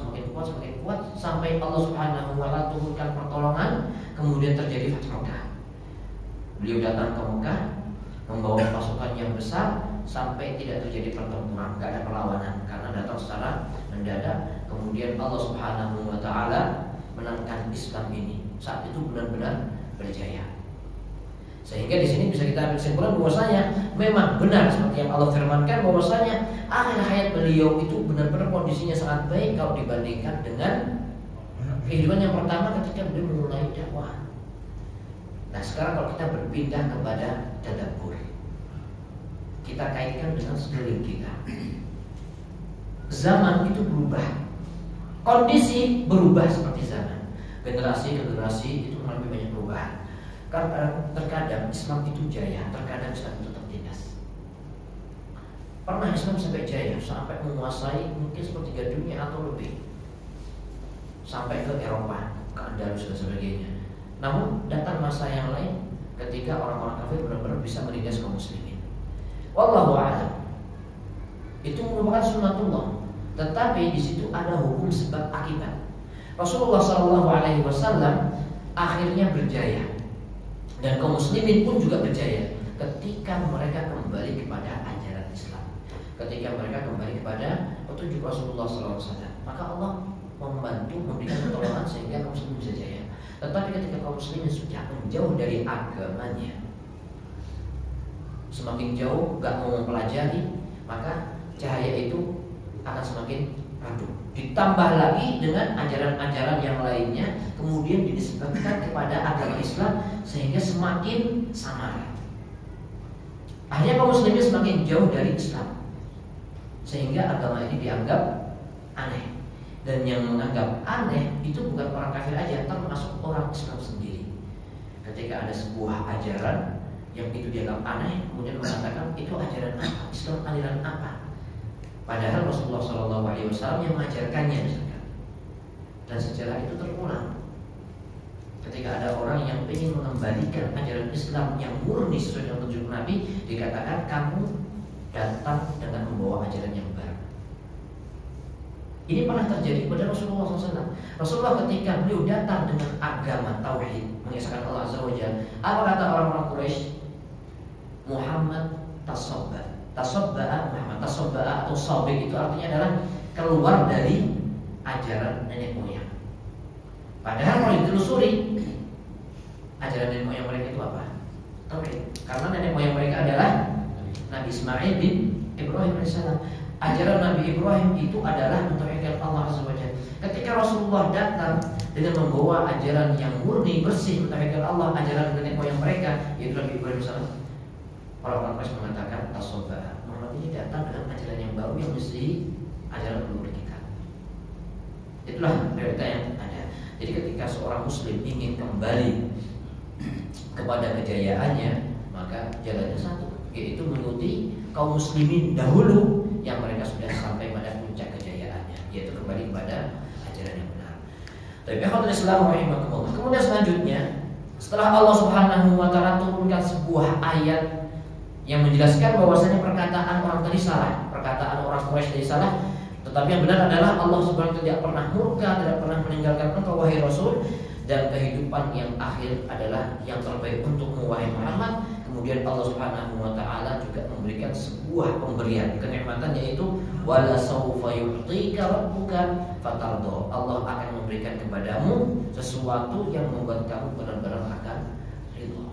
Speaker 1: sampai Allah Subhanahu wa ta'ala turunkan pertolongan, kemudian terjadi Fathu Mekah. Beliau datang ke Mekah membawa pasukan yang besar sampai tidak terjadi pertempuran, tidak ada perlawanan karena datang secara mendadak. Kemudian Allah Subhanahu wa ta'ala menangkan Islam ini. Saat itu benar-benar berjaya. Sehingga di sini bisa kita ambil kesimpulan bahwasanya memang benar seperti yang Allah firmankan bahwasanya akhir hayat beliau itu benar-benar kondisinya sangat baik kalau dibandingkan dengan kehidupan yang pertama ketika beliau memulai dakwah. Nah, sekarang kalau kita berpindah kepada tadabbur, kita kaitkan dengan sekeliling kita. Zaman itu berubah, kondisi berubah seperti zaman. Generasi ke generasi itu mengalami banyak perubahan. Karena terkadang Islam itu jaya, terkadang Islam itu tertindas. Pernah Islam sampai jaya, sampai menguasai mungkin sepertiga dunia atau lebih, sampai ke Eropa, ke Andalus dan sebagainya. Namun datang masa yang lain ketika orang-orang kafir benar-benar bisa menindas kaum muslimin. Wallahu a'lam. Itu merupakan sunnatullah. Tetapi di situ ada hukum sebab akibat. Rasulullah SAW akhirnya berjaya. Dan kaum muslimin pun juga berjaya ketika mereka kembali kepada ajaran Islam, ketika mereka kembali kepada petunjuk Rasulullah SAW. Maka Allah membantu memberikan pertolongan sehingga kaum muslimin bisa jaya. Tetapi ketika kaum muslimin sudah menjauh dari agamanya, semakin jauh gak mau mempelajari, maka cahaya itu akan semakin redup. Ditambah lagi dengan ajaran-ajaran yang lainnya, kemudian dinisbatkan kepada agama Islam sehingga semakin samar. Akhirnya kaum muslimin semakin jauh dari Islam, sehingga agama ini dianggap aneh. Dan yang menganggap aneh itu bukan orang kafir aja, termasuk orang Islam sendiri. Ketika ada sebuah ajaran yang itu dianggap aneh, kemudian mengatakan itu ajaran apa? Islam aliran apa? Padahal Rasulullah SAW yang mengajarkannya misalkan. Dan sejarah itu terulang. Ketika ada orang yang ingin mengembalikan ajaran Islam yang murni sesuai dengan petunjuk Nabi, dikatakan kamu datang dengan membawa ajaran yang baru. Ini pernah terjadi pada Rasulullah SAW. Rasulullah ketika beliau datang dengan agama tauhid, mengesahkan Allah Azza wa Jalla, apa kata orang-orang Quraisy? Muhammad tasobba. Tasobba'a Muhammad, tasobba'a atau sabik itu artinya adalah keluar dari ajaran nenek moyang. Padahal kalau ditelusuri ajaran nenek moyang mereka itu apa? Tauhid. Karena nenek moyang mereka adalah Nabi Ismail bin Ibrahim AS. Ajaran Nabi Ibrahim itu adalah mentauhidkan Allah Azza wa Jalla. Ketika Rasulullah datang dengan membawa ajaran yang murni, bersih, mentauhidkan Allah, ajaran nenek moyang mereka, yaitu Nabi Ibrahim AS, orang-orang Quraisy mengatakan tasobba. Muhammad ini datang dengan ajaran yang baru yang mesti ajaran leluhur kita. Itulah realita yang ada. Jadi ketika seorang muslim ingin kembali kepada kejayaannya, maka jalannya satu, yaitu mengikuti kaum muslimin dahulu yang mereka sudah sampai pada puncak kejayaannya, yaitu kembali kepada ajaran yang benar. Tapi ikhwatul Islam rahimakumullah. Kemudian selanjutnya, setelah Allah Subhanahu wa taala turunkan sebuah ayat yang menjelaskan bahwasanya perkataan orang tadi salah, perkataan orang Quraisy tadi salah, tetapi yang benar adalah Allah Subhanahu wa taala tidak pernah murka, tidak pernah meninggalkan engkau wahai Rasul, dan kehidupan yang akhir adalah yang terbaik untukmu wahai Muhammad. Kemudian Allah Subhanahu wa taala juga memberikan sebuah pemberian kenikmatan, yaitu wala saufa yu'tika rabbuka fatardo. Allah akan memberikan kepadamu sesuatu yang membuat kamu benar-benar akan ridha.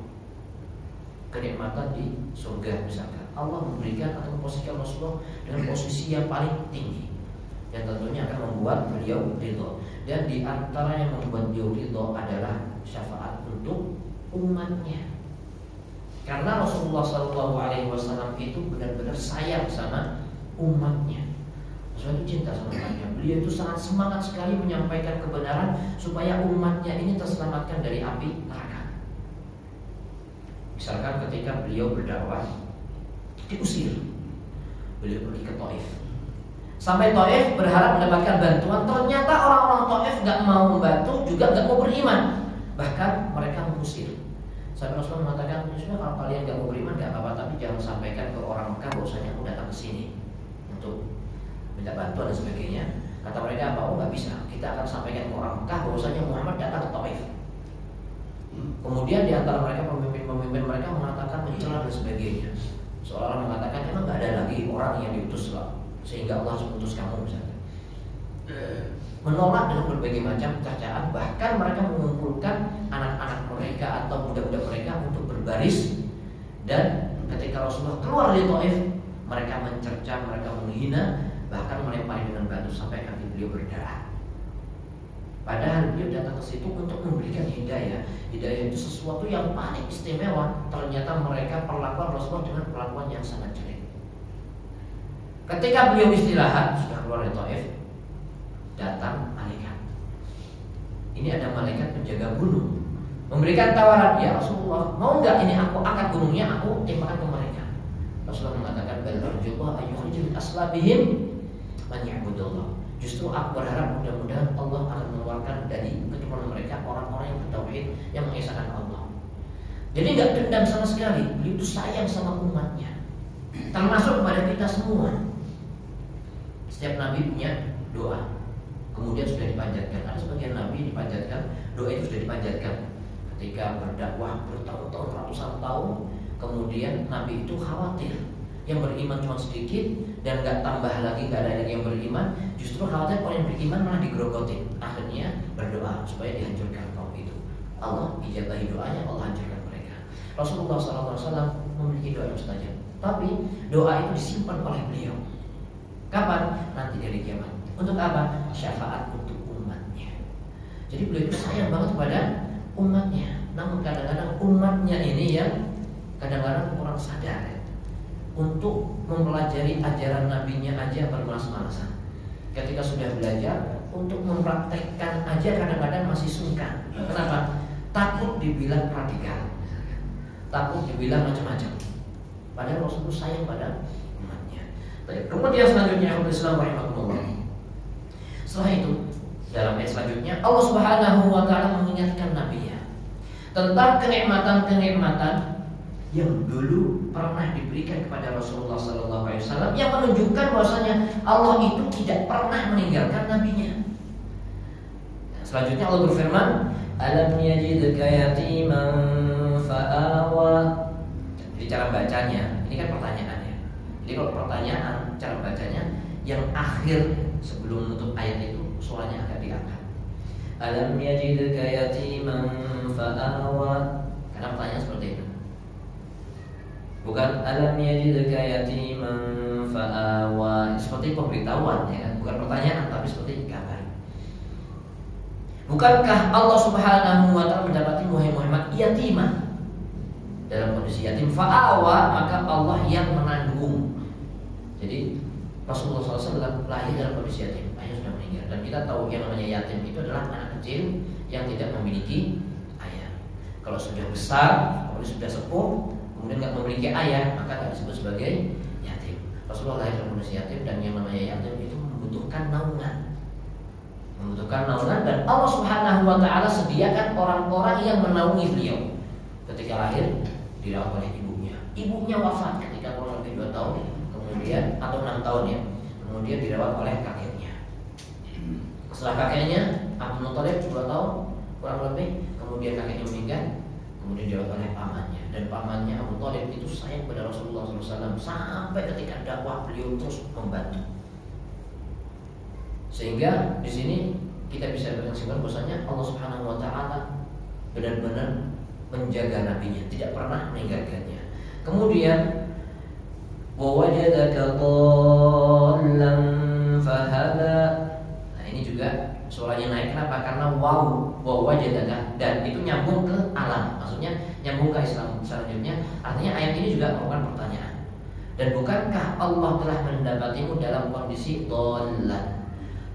Speaker 1: Kenikmatan di surga misalkan, Allah memberikan atau memposisikan Rasulullah dengan posisi yang paling tinggi, yang tentunya akan membuat beliau ridha. Dan di antara yang membuat beliau ridha adalah syafaat untuk umatnya. Karena Rasulullah SAW itu benar-benar sayang sama umatnya. Rasulullah itu cinta sama umatnya. Beliau itu sangat semangat sekali menyampaikan kebenaran supaya umatnya ini terselamatkan dari api neraka. Misalkan ketika beliau berdakwah, diusir, beliau pergi ke Taif. Sampai Taif berharap mendapatkan bantuan. Ternyata orang-orang Taif gak mau membantu, juga gak mau beriman. Bahkan mereka mengusir. Sampai Rasulullah mengatakan, sudah kalau kalian gak mau beriman gak apa-apa, tapi jangan sampaikan ke orang Mekah bahwasanya aku datang ke sini untuk minta bantuan dan sebagainya. Kata mereka, apa? Oh gak bisa. Kita akan sampaikan ke orang Mekah bahwasanya Muhammad datang ke Taif. Kemudian di antara mereka pemimpin mereka mengatakan mencela dan sebagainya. Seolah-olah mengatakan emang gak ada lagi orang yang diutus lah, sehingga Allah harus mengutus kamu misalnya. Menolak dengan berbagai macam cacaan. Bahkan mereka mengumpulkan anak-anak mereka atau budak-budak mereka untuk berbaris. Dan ketika Rasulullah keluar dari Taif, mereka mencerca, mereka menghina, bahkan melempari dengan batu sampai kaki beliau berdarah. Padahal beliau datang ke situ untuk memberikan hidayah. Hidayah itu sesuatu yang paling istimewa. Ternyata mereka perlakuan Rasulullah dengan perlakuan yang sangat jelek. Ketika beliau istirahat, sudah keluar dari Taif, datang malaikat. Ini ada malaikat penjaga gunung, memberikan tawaran, ya Rasulullah, mau nggak ini aku angkat gunungnya, aku timpakan ke mereka. Rasulullah mengatakan, bal arjullah ayyukhrijul aslabihim man ya'budullah. Justru aku berharap mudah-mudahan Allah akan mengeluarkan dari keturunan mereka orang-orang yang bertauhid, yang mengesahkan Allah. Jadi nggak dendam sama sekali. Beliau itu sayang sama umatnya, termasuk kepada kita semua. Setiap nabi punya doa, kemudian sudah dipanjatkan. Ada sebagian nabi dipanjatkan, doa itu sudah dipanjatkan ketika berdakwah bertahun-tahun, ratusan tahun. Kemudian nabi itu khawatir yang beriman cuma sedikit dan gak tambah lagi, gak ada lagi yang beriman. Justru khawatir orang yang beriman malah digerogotin. Akhirnya berdoa supaya dihancurkan kaum itu. Allah ijabahi doanya, Allah hancurkan mereka. Rasulullah SAW memiliki doa yang mustajab, tapi doa itu disimpan oleh beliau. Kapan? Nanti dari kiamat. Untuk apa? Syafaat untuk umatnya. Jadi beliau itu sayang banget kepada umatnya. Namun kadang-kadang umatnya ini yang kadang-kadang kurang sadar ya, untuk mempelajari ajaran nabinya aja bermalas-malasan. Ketika sudah belajar, untuk mempraktekkan aja kadang-kadang masih sungkan. Kenapa? Takut dibilang radikal, takut dibilang macam-macam. Padahal Rasulullah sayang pada umatnya. Kemudian selanjutnya Islam rahimahullah. Setelah itu, dalam ayat selanjutnya Allah Subhanahu wa taala mengingatkan nabinya tentang kenikmatan-kenikmatan yang dulu pernah diberikan kepada Rasulullah SAW, yang menunjukkan bahwasanya Allah itu tidak pernah meninggalkan nabinya. Selanjutnya Allah berfirman, alam yajidka yatiman fa'awa. Jadi cara bacanya, ini kan pertanyaannya. Jadi kalau pertanyaan, cara bacanya yang akhir sebelum menutup ayat itu suaranya agak diangkat. Alam yajidka yatiman fa'awa. Karena pertanyaan seperti itu. Bukan alam yajidka yatiman fa'awa, seperti pemberitahuan ya kan? Bukan pertanyaan tapi seperti kabar. Bukankah Allah Subhanahu wa taala mendapati Muhammad yatimah dalam kondisi yatim, fa'awa, maka Allah yang menanggung. Jadi Rasulullah SAW lahir dalam kondisi yatim, ayahnya sudah meninggal. Dan kita tahu yang namanya yatim itu adalah anak kecil yang tidak memiliki ayah. Kalau sudah besar, kalau sudah sepuh, kemudian nggak memiliki ayah, maka nggak disebut sebagai yatim. Rasulullah lahir dalam kondisi yatim, dan yang namanya yatim itu membutuhkan naungan. membutuhkan naungan, dan Allah Subhanahu wa taala sediakan orang-orang yang menaungi beliau. Ketika lahir dirawat oleh ibunya. Ibunya wafat ketika kurang lebih 2 tahun, kemudian atau 6 tahun ya. Kemudian dirawat oleh kakeknya. Setelah kakeknya Abdul Muthalib 2 tahun kurang lebih, kemudian kakeknya meninggal, kemudian dirawat oleh pamannya. Dan pamannya Abu Thalib itu sayang pada Rasulullah SAW sampai ketika dakwah beliau terus membantu. Sehingga di sini kita bisa berkesimpulan bahwasanya Allah Subhanahu wa taala benar-benar menjaga nabinya, tidak pernah meninggalkannya. Kemudian wa wajadaka dhallan fahada. Nah, ini juga suaranya naik, kenapa? Karena wa wajadaka, dan itu nyambung ke alam. Maksudnya nyambung ke Islam selanjutnya. Artinya ayat ini juga merupakan pertanyaan. Dan bukankah Allah telah mendapatimu dalam kondisi dhallan?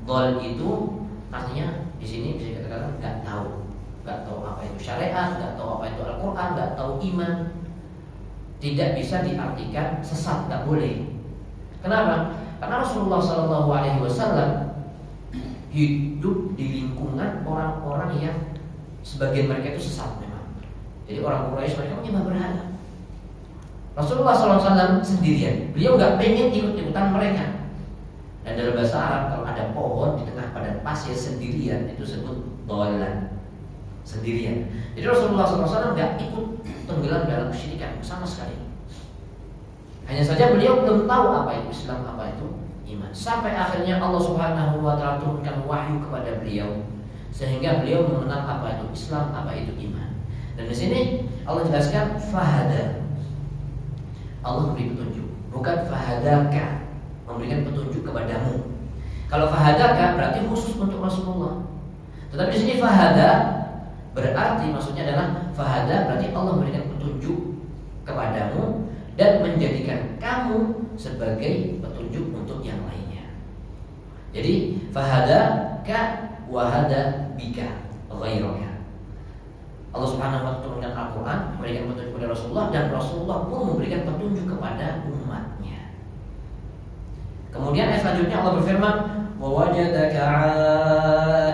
Speaker 1: Dhal itu artinya di sini bisa dikatakan nggak tahu apa itu syariat, nggak tahu apa itu Al-Quran, nggak tahu iman. Tidak bisa diartikan sesat, nggak boleh. Kenapa? Karena Rasulullah SAW hidup di lingkungan orang-orang yang sebagian mereka itu sesat memang. Jadi orang Quraisy mereka menyembah berhala. Rasulullah SAW sendirian, beliau nggak pengen ikut-ikutan mereka. Dan dalam bahasa Arab kalau ada pohon di tengah padang pasir sendirian itu disebut dhallan, sendirian. Jadi Rasulullah SAW nggak ikut tenggelam dalam kesyirikan sama sekali. Hanya saja beliau belum tahu apa itu Islam, apa itu iman. Sampai akhirnya Allah Subhanahu wa taala turunkan wahyu kepada beliau sehingga beliau mengenal apa itu Islam, apa itu iman. Dan di sini Allah jelaskan fahada. Allah memberi petunjuk, bukan fahadaka, memberikan petunjuk kepadamu. Kalau fahadaka berarti khusus untuk Rasulullah. Tetapi di sini fahada berarti maksudnya adalah fahada berarti Allah memberikan petunjuk kepadamu dan menjadikan kamu sebagai petunjuk untuk yang lainnya. Jadi fahadaka wahada bika ghairaka. Allah Subhanahu wa taala turunkan Al-Quran, memberikan petunjuk kepada Rasulullah, dan Rasulullah pun memberikan petunjuk kepada umatnya. Kemudian ayat selanjutnya Allah berfirman, wa wajadaka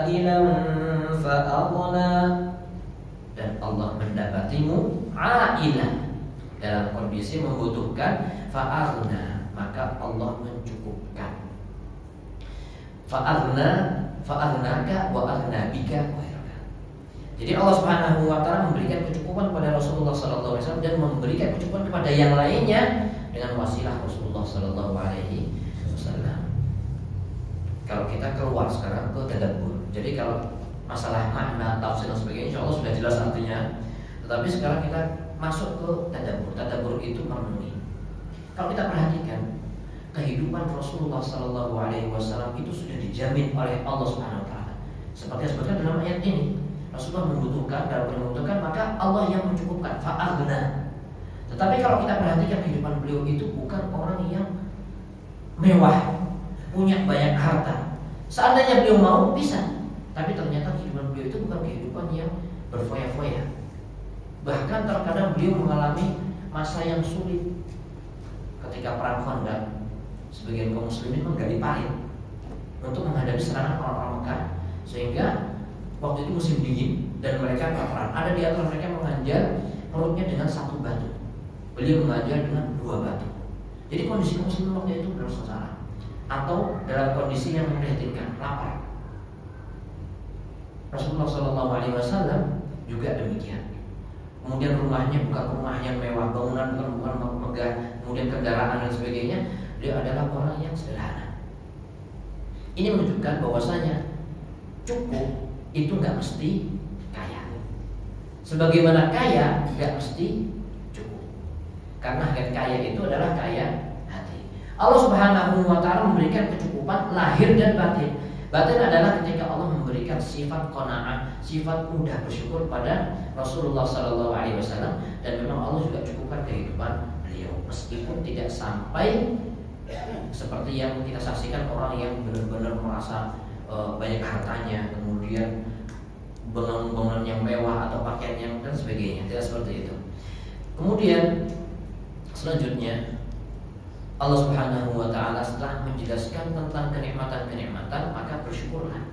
Speaker 1: 'ailan fa'aghna, dan Allah mendapatimu 'ailan dalam kondisi membutuhkan, fa'aghna, maka Allah mencukupkan. Fa'aghnaka wa aghna bika. Jadi Allah Subhanahu wa taala memberikan kecukupan kepada Rasulullah sallallahu alaihi wasallam dan memberikan kecukupan kepada yang lainnya dengan wasilah Rasulullah sallallahu alaihi wasallam. Kalau kita keluar sekarang ke tadabbur. Jadi kalau masalah makna, tafsir dan sebagainya insyaallah sudah jelas artinya. Tetapi sekarang kita masuk ke tadabbur. Tadabbur itu merenungi. Kalau kita perhatikan kehidupan Rasulullah sallallahu alaihi wasallam itu sudah dijamin oleh Allah Subhanahu wa taala. Seperti yang disebutkan dalam ayat ini. Rasulullah membutuhkan, kalau membutuhkan maka Allah yang mencukupkan, fa'aghna. Tetapi kalau kita perhatikan kehidupan beliau itu bukan orang yang mewah, punya banyak harta. Seandainya beliau mau bisa, tapi ternyata kehidupan beliau itu bukan kehidupan yang berfoya-foya. Bahkan terkadang beliau mengalami masa yang sulit. Ketika perang Khandaq, sebagian kaum muslimin menggali parit untuk menghadapi serangan orang-orang Mekah, sehingga waktu itu musim dingin dan mereka kelaparan. Ada di antara mereka menganjar perutnya dengan 1 batu. Beliau mengajar dengan 2 batu. Jadi kondisi muslim waktu itu benar sengsara atau dalam kondisi yang memprihatinkan, lapar. Rasulullah SAW juga demikian. Kemudian rumahnya bukan rumah yang mewah, bangunan bukan megah, kemudian kendaraan dan sebagainya. Beliau adalah orang yang sederhana. Ini menunjukkan bahwasanya cukup itu nggak mesti kaya. Sebagaimana kaya nggak mesti cukup. Karena kaya itu adalah kaya hati. Allah Subhanahu wa taala memberikan kecukupan lahir dan batin. Batin adalah ketika Allah memberikan sifat qanaah, sifat mudah bersyukur pada Rasulullah sallallahu alaihi wasallam, dan memang Allah juga cukupkan kehidupan beliau meskipun tidak sampai seperti yang kita saksikan orang yang benar-benar merasa banyak hartanya, kemudian bangunan yang mewah atau pakaian yang dan sebagainya, tidak seperti itu. Kemudian selanjutnya Allah Subhanahu wa taala setelah menjelaskan tentang kenikmatan-kenikmatan, maka bersyukurlah.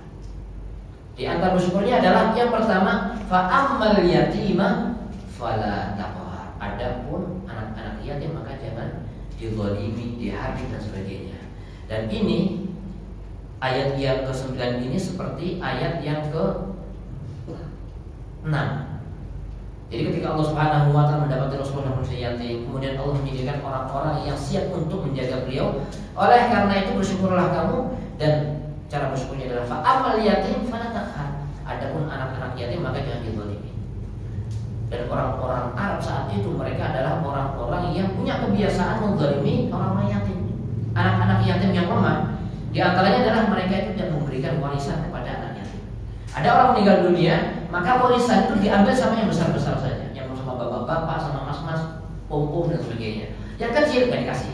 Speaker 1: Di antara bersyukurnya adalah yang pertama, fa'ammal yatima fala taqhar. Adapun anak-anak yatim maka jangan dizalimi, dihabis dan sebagainya. Dan ini ayat yang ke-9 ini seperti ayat yang ke-6. Jadi ketika Allah Subhanahu wa taala mendapati Rasulullah manusia yatim, kemudian Allah menyediakan orang-orang yang siap untuk menjaga beliau. Oleh karena itu bersyukurlah kamu, dan cara bersyukurnya adalah fa'amal yatim fala taqhar. Adapun anak-anak yatim maka jangan dizalimi. Dan orang-orang Arab saat itu mereka adalah orang-orang yang punya kebiasaan menzalimi orang-orang yatim. Anak-anak yatim yang lemah, di antaranya adalah mereka itu tidak memberikan warisan kepada anak yatim. Ada orang meninggal dunia, maka warisan itu diambil sama yang besar-besar saja, yang sama bapak-bapak, sama mas-mas, om-om dan sebagainya. Yang kecil nggak dikasih,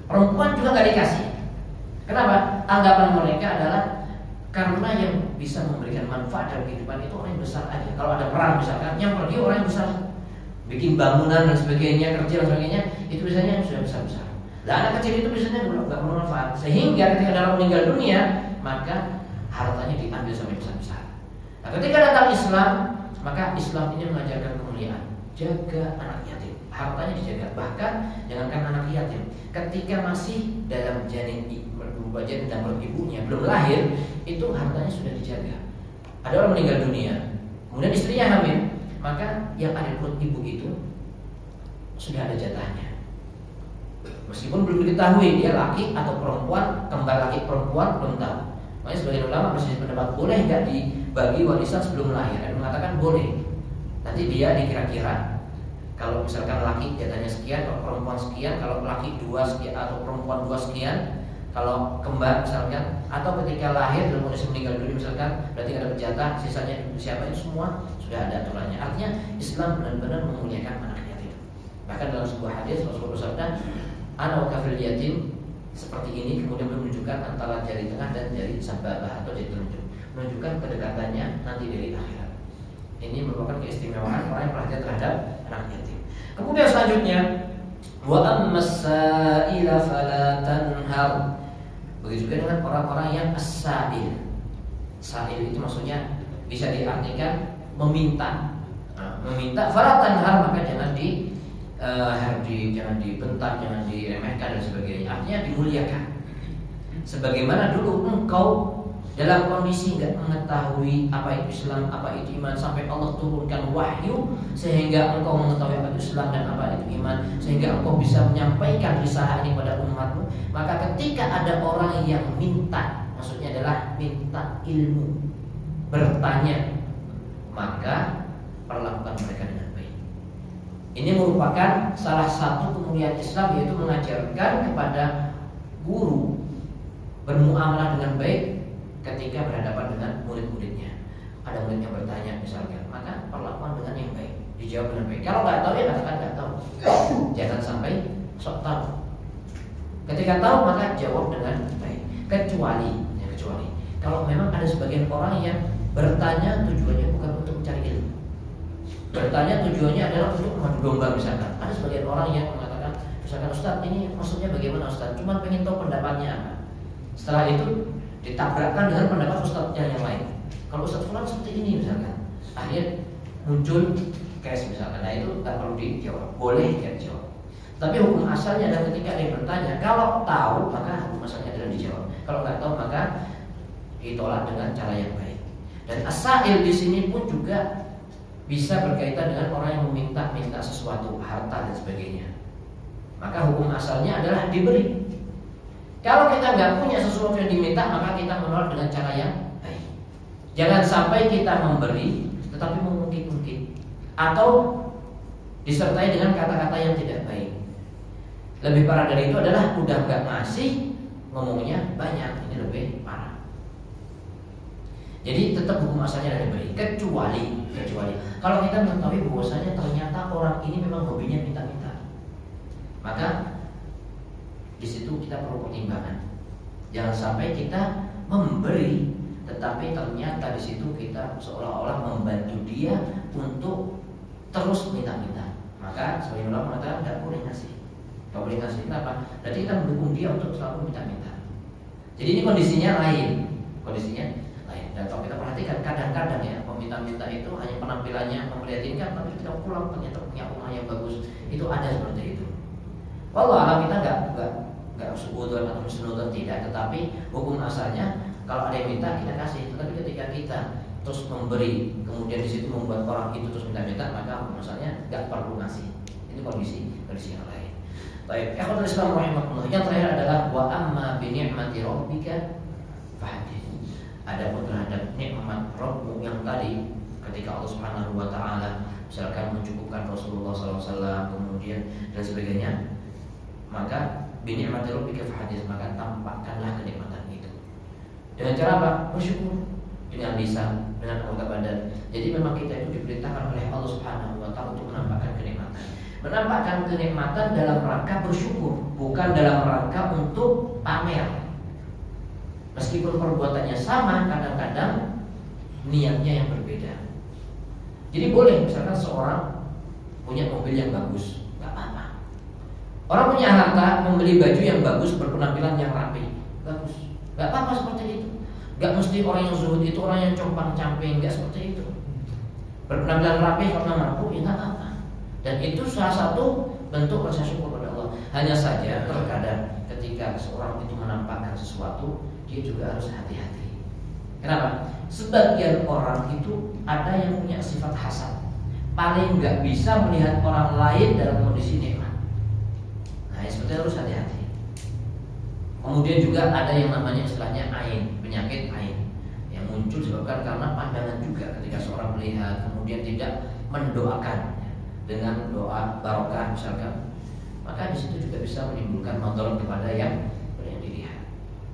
Speaker 1: perempuan juga nggak dikasih. Kenapa? Anggapan mereka adalah karena yang bisa memberikan manfaat dalam kehidupan itu orang yang besar aja. Kalau ada perang misalkan, yang pergi orang yang besar, bikin bangunan dan sebagainya, kerja dan sebagainya, itu biasanya yang sudah besar-besar. Nah, anak kecil itu biasanya nggak bermanfaat. Sehingga ketika dalam meninggal dunia, maka hartanya diambil sama yang besar-besar. Nah, ketika datang Islam, maka Islam ini mengajarkan kemuliaan. Jaga anak yatim, hartanya dijaga. Bahkan jangankan anak yatim, ketika masih dalam janin dan perut ibunya belum lahir, itu hartanya sudah dijaga. Ada orang meninggal dunia, kemudian istrinya hamil, maka yang ada di perut ibu itu sudah ada jatahnya. Meskipun belum diketahui dia laki atau perempuan, kembar laki perempuan belum tahu. Makanya sebagian ulama berselisih pendapat boleh nggak dibagi warisan sebelum lahir. Ada yang mengatakan boleh. Nanti dia dikira-kira. Kalau misalkan laki jatahnya sekian, kalau perempuan sekian, kalau laki 2 sekian atau perempuan 2 sekian, kalau kembar misalkan, atau ketika lahir dalam kondisi meninggal dunia misalkan, berarti ada jatah, sisanya siapa, itu semua sudah ada aturannya. Artinya Islam benar-benar memuliakan anak yatim. Bahkan dalam sebuah hadis Rasulullah bersabda, ana wa kafil yatim, seperti ini, kemudian menunjukkan antara jari tengah dan jari sababah atau jari telunjuk, menunjukkan kedekatannya nanti dari akhirat. Ini merupakan keistimewaan orang yang perhatian terhadap anak yatim. Kemudian selanjutnya, wa ammas sa'ila fala tanhar. Begitu juga dengan orang-orang yang as-sa'il. Sa'il itu maksudnya bisa diartikan meminta. Nah, meminta fala tanhar, maka jangan jangan dibentak, jangan diremehkan dan sebagainya. Artinya dimuliakan. Sebagaimana dulu engkau dalam kondisi nggak mengetahui apa itu Islam, apa itu iman, sampai Allah turunkan wahyu sehingga engkau mengetahui apa itu Islam dan apa itu iman, sehingga engkau bisa menyampaikan risalah ini pada umatmu. Maka ketika ada orang yang minta, maksudnya adalah minta ilmu, bertanya, maka perlakukan mereka dengan baik. Ini merupakan salah satu kemuliaan Islam, yaitu mengajarkan kepada guru bermuamalah dengan baik ketika berhadapan dengan murid-muridnya. Ada murid yang bertanya misalkan, maka perlakuan dengan yang baik, dijawab dengan baik. Kalau nggak tahu ya katakan nggak tahu, jangan sampai sok tahu. Ketika tahu maka jawab dengan baik. Kecuali kalau memang ada sebagian orang yang bertanya tujuannya bukan untuk mencari ilmu, bertanya tujuannya adalah untuk mengadu domba misalkan. Ada sebagian orang yang mengatakan, misalkan, Ustaz ini maksudnya bagaimana Ustaz? Cuma pengen tahu pendapatnya apa. Setelah itu ditabrakkan dengan pendapat ustadznya yang lain. Kalau ustadz fulan seperti ini misalkan, akhirnya muncul case misalkan. Nah itu tak perlu dijawab, boleh tidak dijawab. Tapi hukum asalnya adalah ketika ada yang bertanya, kalau tahu maka hukum asalnya adalah dijawab. Kalau nggak tahu maka ditolak dengan cara yang baik. Dan as-sa'il di sini pun juga bisa berkaitan dengan orang yang meminta sesuatu, harta dan sebagainya. Maka hukum asalnya adalah diberi. Kalau kita nggak punya sesuatu yang diminta, maka kita menolak dengan cara yang baik. Jangan sampai kita memberi tetapi mengungkit-ungkit atau disertai dengan kata-kata yang tidak baik. Lebih parah dari itu adalah udah nggak ngasih, ngomongnya banyak. Ini lebih parah. Jadi tetap hukum asalnya ada baik, kecuali kalau kita mengetahui bahwasanya ternyata orang ini memang hobinya minta-minta, maka di situ kita perlu pertimbangan. Jangan sampai kita memberi tetapi ternyata di situ kita seolah-olah membantu dia untuk terus minta-minta. Maka sebagian orang mengatakan tidak boleh ngasih. Tidak boleh ngasih. Kenapa? Berarti kita mendukung dia untuk selalu minta-minta. Jadi ini kondisinya lain. Dan kalau kita perhatikan kadang-kadang ya peminta-minta itu hanya penampilannya memprihatinkan, tapi kita pulang ternyata punya rumah yang bagus. Itu ada seperti itu. Walau alam kita nggak suudon atau husnudon tidak, tetapi hukum asalnya kalau ada yang minta kita kasih. Tetapi ketika kita terus memberi, kemudian di situ membuat orang itu terus minta-minta, maka hukum asalnya nggak perlu ngasih. Itu kondisi yang lain. Baik, ikhwatul Islam rahimakumullah. Yang terakhir adalah wa amma bi ni'mati rabbika fahaddits. Adapun terhadap nikmat Rabbmu yang tadi ketika Allah Subhanahu wa taala misalkan mencukupkan Rasulullah SAW kemudian dan sebagainya, maka bi ni'mati rabbika fahaddits, maka tampakkanlah kenikmatan itu. Dengan cara apa? Bersyukur dengan lisan, dengan anggota badan. Jadi memang kita itu diperintahkan oleh Allah Subhanahu wa taala untuk menampakkan kenikmatan. Menampakkan kenikmatan dalam rangka bersyukur, bukan dalam rangka untuk pamer. Meskipun perbuatannya sama, kadang-kadang niatnya yang berbeda. Jadi boleh misalkan seorang punya mobil yang bagus, nggak apa-apa. Orang punya harta, membeli baju yang bagus, berpenampilan yang rapi, bagus, nggak apa-apa seperti itu. Nggak mesti orang yang zuhud itu orang yang compang-camping, nggak seperti itu. Berpenampilan rapi karena mampu, ya nggak apa-apa. Dan itu salah satu bentuk rasa syukur pada Allah. Hanya saja terkadang ketika seorang itu menampakkan sesuatu, dia juga harus hati-hati. Kenapa? Sebagian orang itu ada yang punya sifat hasad, paling nggak bisa melihat orang lain dalam kondisi nikmat. Nah, seperti harus hati-hati. Kemudian juga ada yang namanya istilahnya ain, penyakit ain, yang muncul disebabkan karena pandangan juga ketika seorang melihat kemudian tidak mendoakan dengan doa barokah misalkan, maka di situ juga bisa menimbulkan madarat kepada yang dilihat.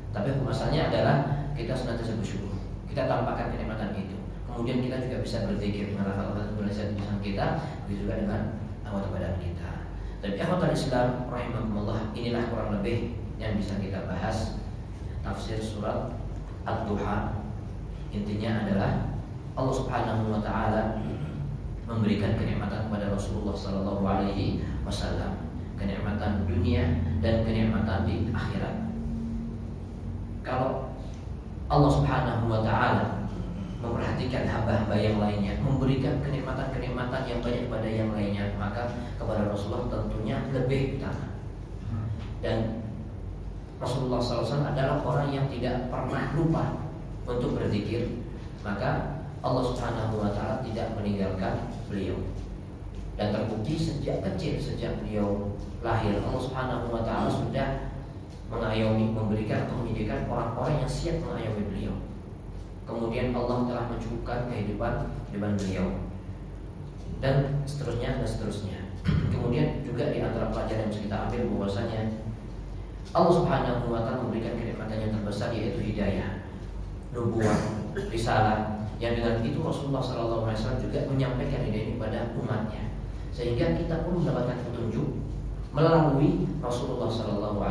Speaker 1: Tapi hukum asalnya adalah kita senantiasa bersyukur, kita tampakkan kenikmatan itu. Kemudian kita juga bisa berzikir dengan lafaz-lafaz tulisan kita, begitu juga dengan anggota badan kita. Tapi ikhwatul Islam rahimakumullah, inilah kurang lebih yang bisa kita bahas tafsir surat Ad-Duha. Intinya adalah Allah Subhanahu wa taala memberikan kenikmatan kepada Rasulullah sallallahu alaihi wasallam, kenikmatan dunia dan kenikmatan di akhirat. Kalau Allah Subhanahu wa taala memperhatikan hamba-hamba yang lainnya, memberikan kenikmatan-kenikmatan yang banyak kepada yang lainnya, maka kepada Rasulullah tentunya lebih utama. Dan Rasulullah SAW adalah orang yang tidak pernah lupa untuk berzikir, maka Allah Subhanahu wa taala tidak meninggalkan beliau. Dan terbukti sejak kecil, sejak beliau lahir, Allah Subhanahu wa taala sudah mengayomi, memberikan atau menyediakan orang-orang yang siap mengayomi beliau. Kemudian Allah telah mencukupkan kehidupan beliau, dan seterusnya dan seterusnya. Kemudian juga di antara pelajaran yang bisa kita ambil bahwasanya Allah Subhanahu wa taala memberikan kenikmatan yang terbesar, yaitu hidayah, nubuwah, risalah, yang dengan itu Rasulullah SAW juga menyampaikan hidayah ini kepada umatnya, sehingga kita pun mendapatkan petunjuk melalui Rasulullah SAW.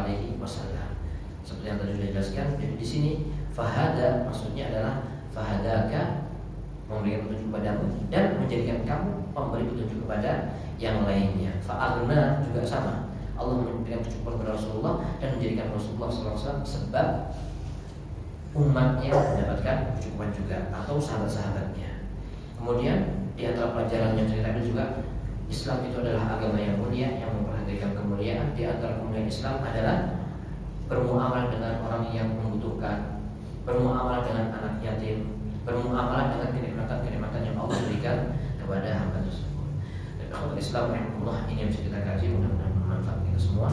Speaker 1: Seperti yang tadi sudah dijelaskan, jadi di sini fahada maksudnya adalah fahadaka, memberikan petunjuk padamu dan menjadikan kamu pemberi petunjuk kepada yang lainnya. Fa'agna juga sama, Allah memberikan petunjuk kepada Rasulullah dan menjadikan Rasulullah SAW sebab umatnya mendapatkan kecukupan juga, atau sahabat-sahabatnya. Kemudian di antara pelajaran yang saya ambil juga, Islam itu adalah agama yang mulia, yang memperhatikan kemuliaan. Di antara kemuliaan Islam adalah bermuamalah dengan orang yang membutuhkan, bermuamalah dengan anak yatim, bermuamalah dengan kenikmatan-kenikmatan yang Allah berikan kepada hamba tersebut. Dan kalau Islam rahimahullah, ini yang bisa kita kaji, mudah-mudahan bermanfaat kita semua.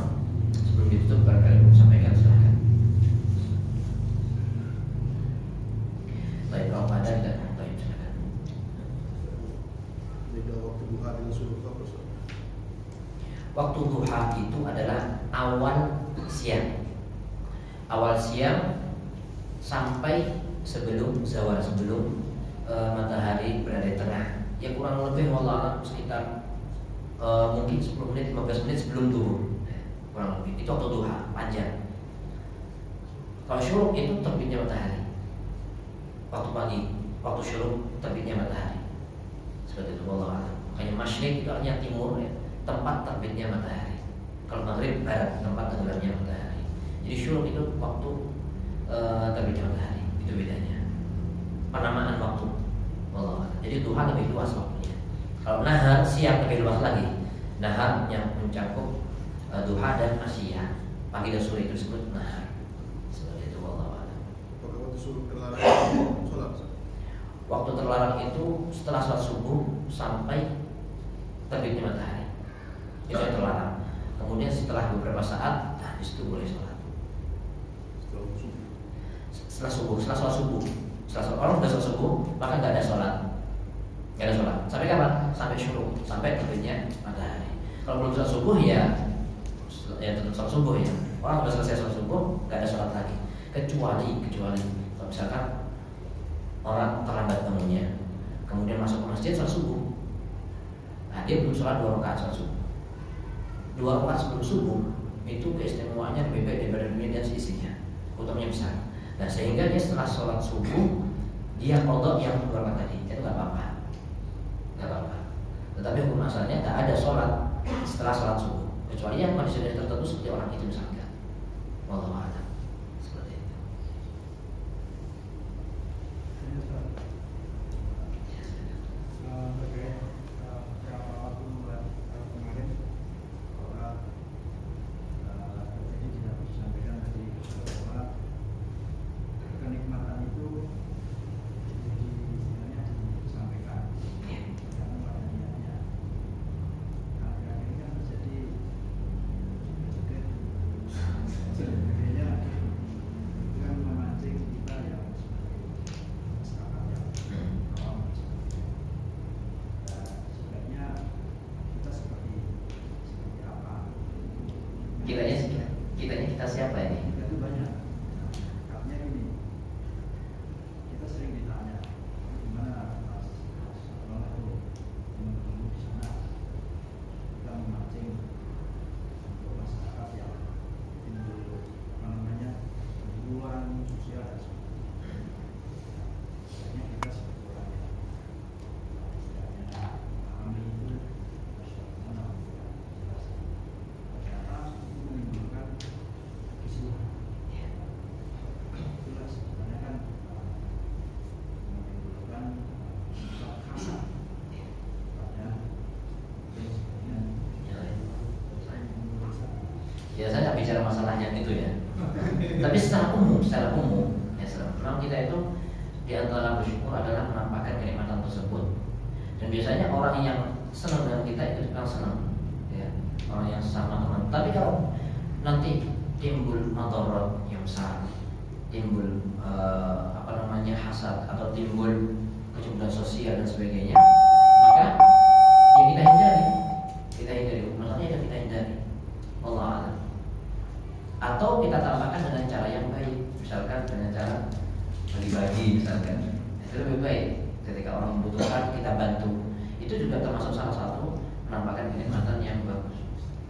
Speaker 1: Sebelum ditutup, barangkali mau sampaikan, silahkan. Baik, kalau pada tidak baik, silakan.
Speaker 2: Beda waktu duha dengan subuh apa?
Speaker 1: Waktu duha itu adalah awal siang. Awal siang sampai sebelum zawal, sebelum matahari berada di tengah. Ya kurang lebih wallah sekitar mungkin 10 menit, 15 menit sebelum duhur. Kurang lebih. Itu waktu duha, panjang. Kalau syuruk itu terbitnya matahari. Waktu pagi, waktu syuruk terbitnya matahari. Seperti itu wallah. Makanya masyriq itu artinya timur ya, tempat terbitnya matahari. Kalau maghrib barat, tempat tenggelamnya matahari. Jadi syuruk itu waktu terbitnya matahari, itu bedanya. penamaan waktu. Wallahu a'lam. Jadi duha lebih luas waktunya. Kalau nahar siang lebih luas lagi. Nahar yang mencakup duha dan asyia. Pagi dan sore itu disebut nahar. Seperti itu. Wallahu a'lam.
Speaker 2: Apakah waktu suruh terlarang sholat?
Speaker 1: Waktu terlarang itu setelah sholat subuh sampai terbitnya matahari. Itu yang terlarang. Kemudian setelah beberapa saat, habis itu boleh sholat. Setelah sholat subuh. Orang sudah sholat subuh, maka nggak ada sholat. Sampai kapan? Sampai syuruk, sampai terbitnya matahari. Kalau belum sholat subuh ya tetap sholat subuh ya. Orang sudah selesai sholat subuh, nggak ada sholat lagi. Kecuali kalau misalkan orang terlambat bangunnya, kemudian masuk ke masjid sholat subuh. Nah, dia belum sholat 2 rakaat sholat subuh. 2 rakaat sebelum subuh itu keistimewaannya lebih baik daripada dunia dan seisinya, utamanya besar. Nah, sehingga dia setelah sholat subuh dia qadha yang 2 rakaat tadi, itu nggak apa-apa. Tetapi hukum asalnya nggak ada sholat setelah sholat subuh, kecuali yang kondisi tertentu seperti orang itu misalkan. Wallahu a'lam. Seperti itu. Kita siapa ini?
Speaker 3: Itu banyak. Artinya gini, kita sering ditanya, gimana Mas Abang itu menunggu di sana, kita memancing untuk masyarakat yang timbul hubungan sosial dan sebagainya. Sebenarnya kita sebagai orang yang istilahnya memahami itu masyarakat jelas. Ternyata itu menimbulkan kekisruhan. Itulah sebenarnya kan menimbulkan kekerasan.
Speaker 1: Ya saya nggak bicara masalah yang itu ya. Tapi secara umum ya memang kita itu di antara bersyukur adalah menampakkan kenikmatan tersebut. Dan biasanya orang yang senang dengan kita itu memang senang, ya, orang yang sama teman. Tapi kalau nanti timbul madarat yang besar, timbul hasad atau timbul kecemburuan sosial dan sebagainya, maka ya kita hindari. Maksudnya kita hindari. Allah a'lam. Atau kita tambahkan dengan cara yang baik, misalkan dengan cara bagi-bagi misalkan, itu lebih baik. Ketika orang membutuhkan kita bantu, itu juga termasuk salah satu menampakkan kenikmatan yang bagus.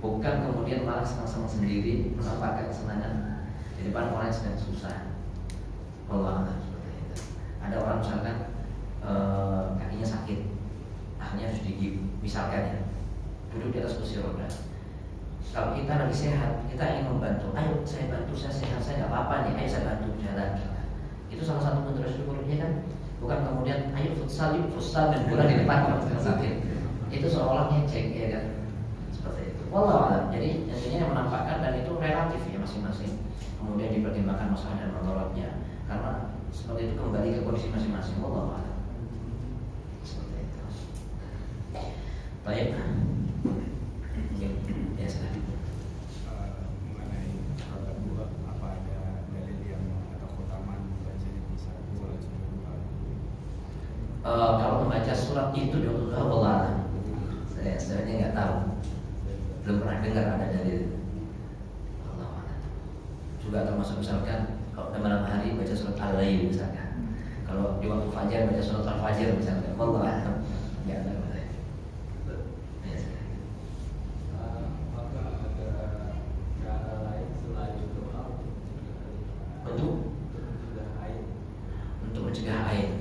Speaker 1: Bukan kemudian malah senang-senang sendiri menampakkan kesenangan di depan orang yang sedang susah. Allah a'lam seperti itu. Ada orang misalkan kakinya sakit, akhirnya harus digigit, misalkan ya, duduk di atas kursi roda. Kalau kita lagi sehat, kita ingin membantu. Ayo saya bantu, saya sehat, saya nggak apa-apa nih. Ayo saya bantu jalan. Itu salah satu bentuk syukurnya kan. Bukan kemudian ayo futsal dan bola di depan orang sedang sakit. Itu seolah ngecek ya kan. Seperti itu. Wallahu a'lam. Jadi intinya menampakkan dan itu relatif ya masing-masing. Kemudian dipertimbangkan masalah dan manfaatnya. Karena seperti itu kembali ke kondisi masing-masing. Wallahu a'lam. Seperti itu. Baik. Ya sudah.
Speaker 3: Mengenai sholat duha, apa ada dalil yang atau keutamaan membaca di saat sholat duha?
Speaker 1: Kalau membaca surat itu di waktu duha, wallah, saya sebenarnya nggak tahu, belum pernah dengar ada dalil. Allah juga termasuk misalkan kalau di malam hari baca surat al-lail misalkan, kalau di waktu fajar baca surat al-fajr misalkan, wallah nggak ada. Untuk mencegah air.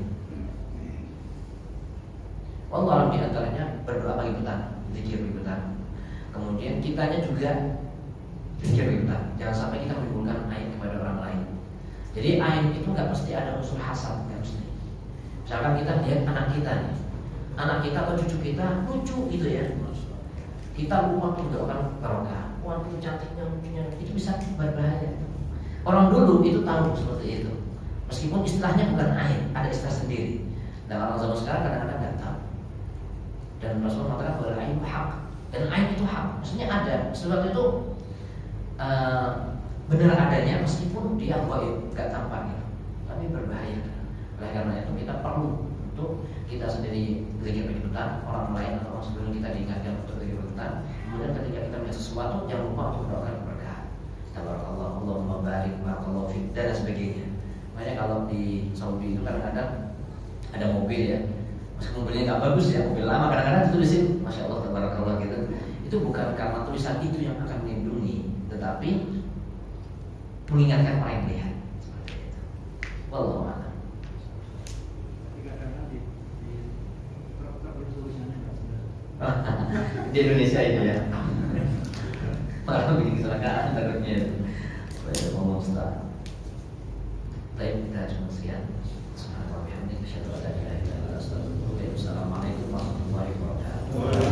Speaker 1: Allah di antaranya berdoa pagi petang, zikir pagi petang. Kemudian kitanya juga zikir pagi petang. Jangan sampai kita menimbulkan air kepada orang lain. Jadi air itu nggak mesti ada unsur hasad, nggak mesti. Misalkan kita lihat anak kita nih, anak kita atau cucu kita lucu gitu ya, kita lupa untuk mendoakan barokah. Waduh cantiknya, lucunya, itu bisa berbahaya. Orang dulu itu tahu seperti itu, meskipun istilahnya bukan aib, ada istilah sendiri. Dan orang zaman sekarang kadang-kadang nggak tahu. Dan Rasulullah mengatakan bahwa aib hak, dan aib itu hak, maksudnya ada sesuatu itu benar adanya meskipun dia gaib, nggak tampak gitu, tapi berbahaya. Oleh karena itu kita perlu untuk kita sendiri belajar penyebutan orang lain atau orang sebelum kita diingatkan untuk belajar penyebutan. Kemudian ketika kita melihat sesuatu jangan lupa untuk mendoakan keberkahan. Tabarakallah, Allahumma barik, barakallahu fiik dan sebagainya. Makanya kalau di Saudi itu kadang-kadang ada mobil ya, meskipun mobilnya nggak bagus ya, mobil lama, kadang-kadang ditulisin masya Allah tabarakallah gitu. Itu bukan karena tulisan itu yang akan melindungi, tetapi mengingatkan orang yang melihat. Seperti itu. Wallahu a'lam. Di Indonesia ini ya. Malah bikin kecelakaan takutnya. Saya ngomong setara. Baik, kita cuma sekian. Subhanallah, bihamdihi, asyhadu an la ilaha illa anta, astaghfiruka wa atubu ilaik. Assalamualaikum warahmatullahi wabarakatuh.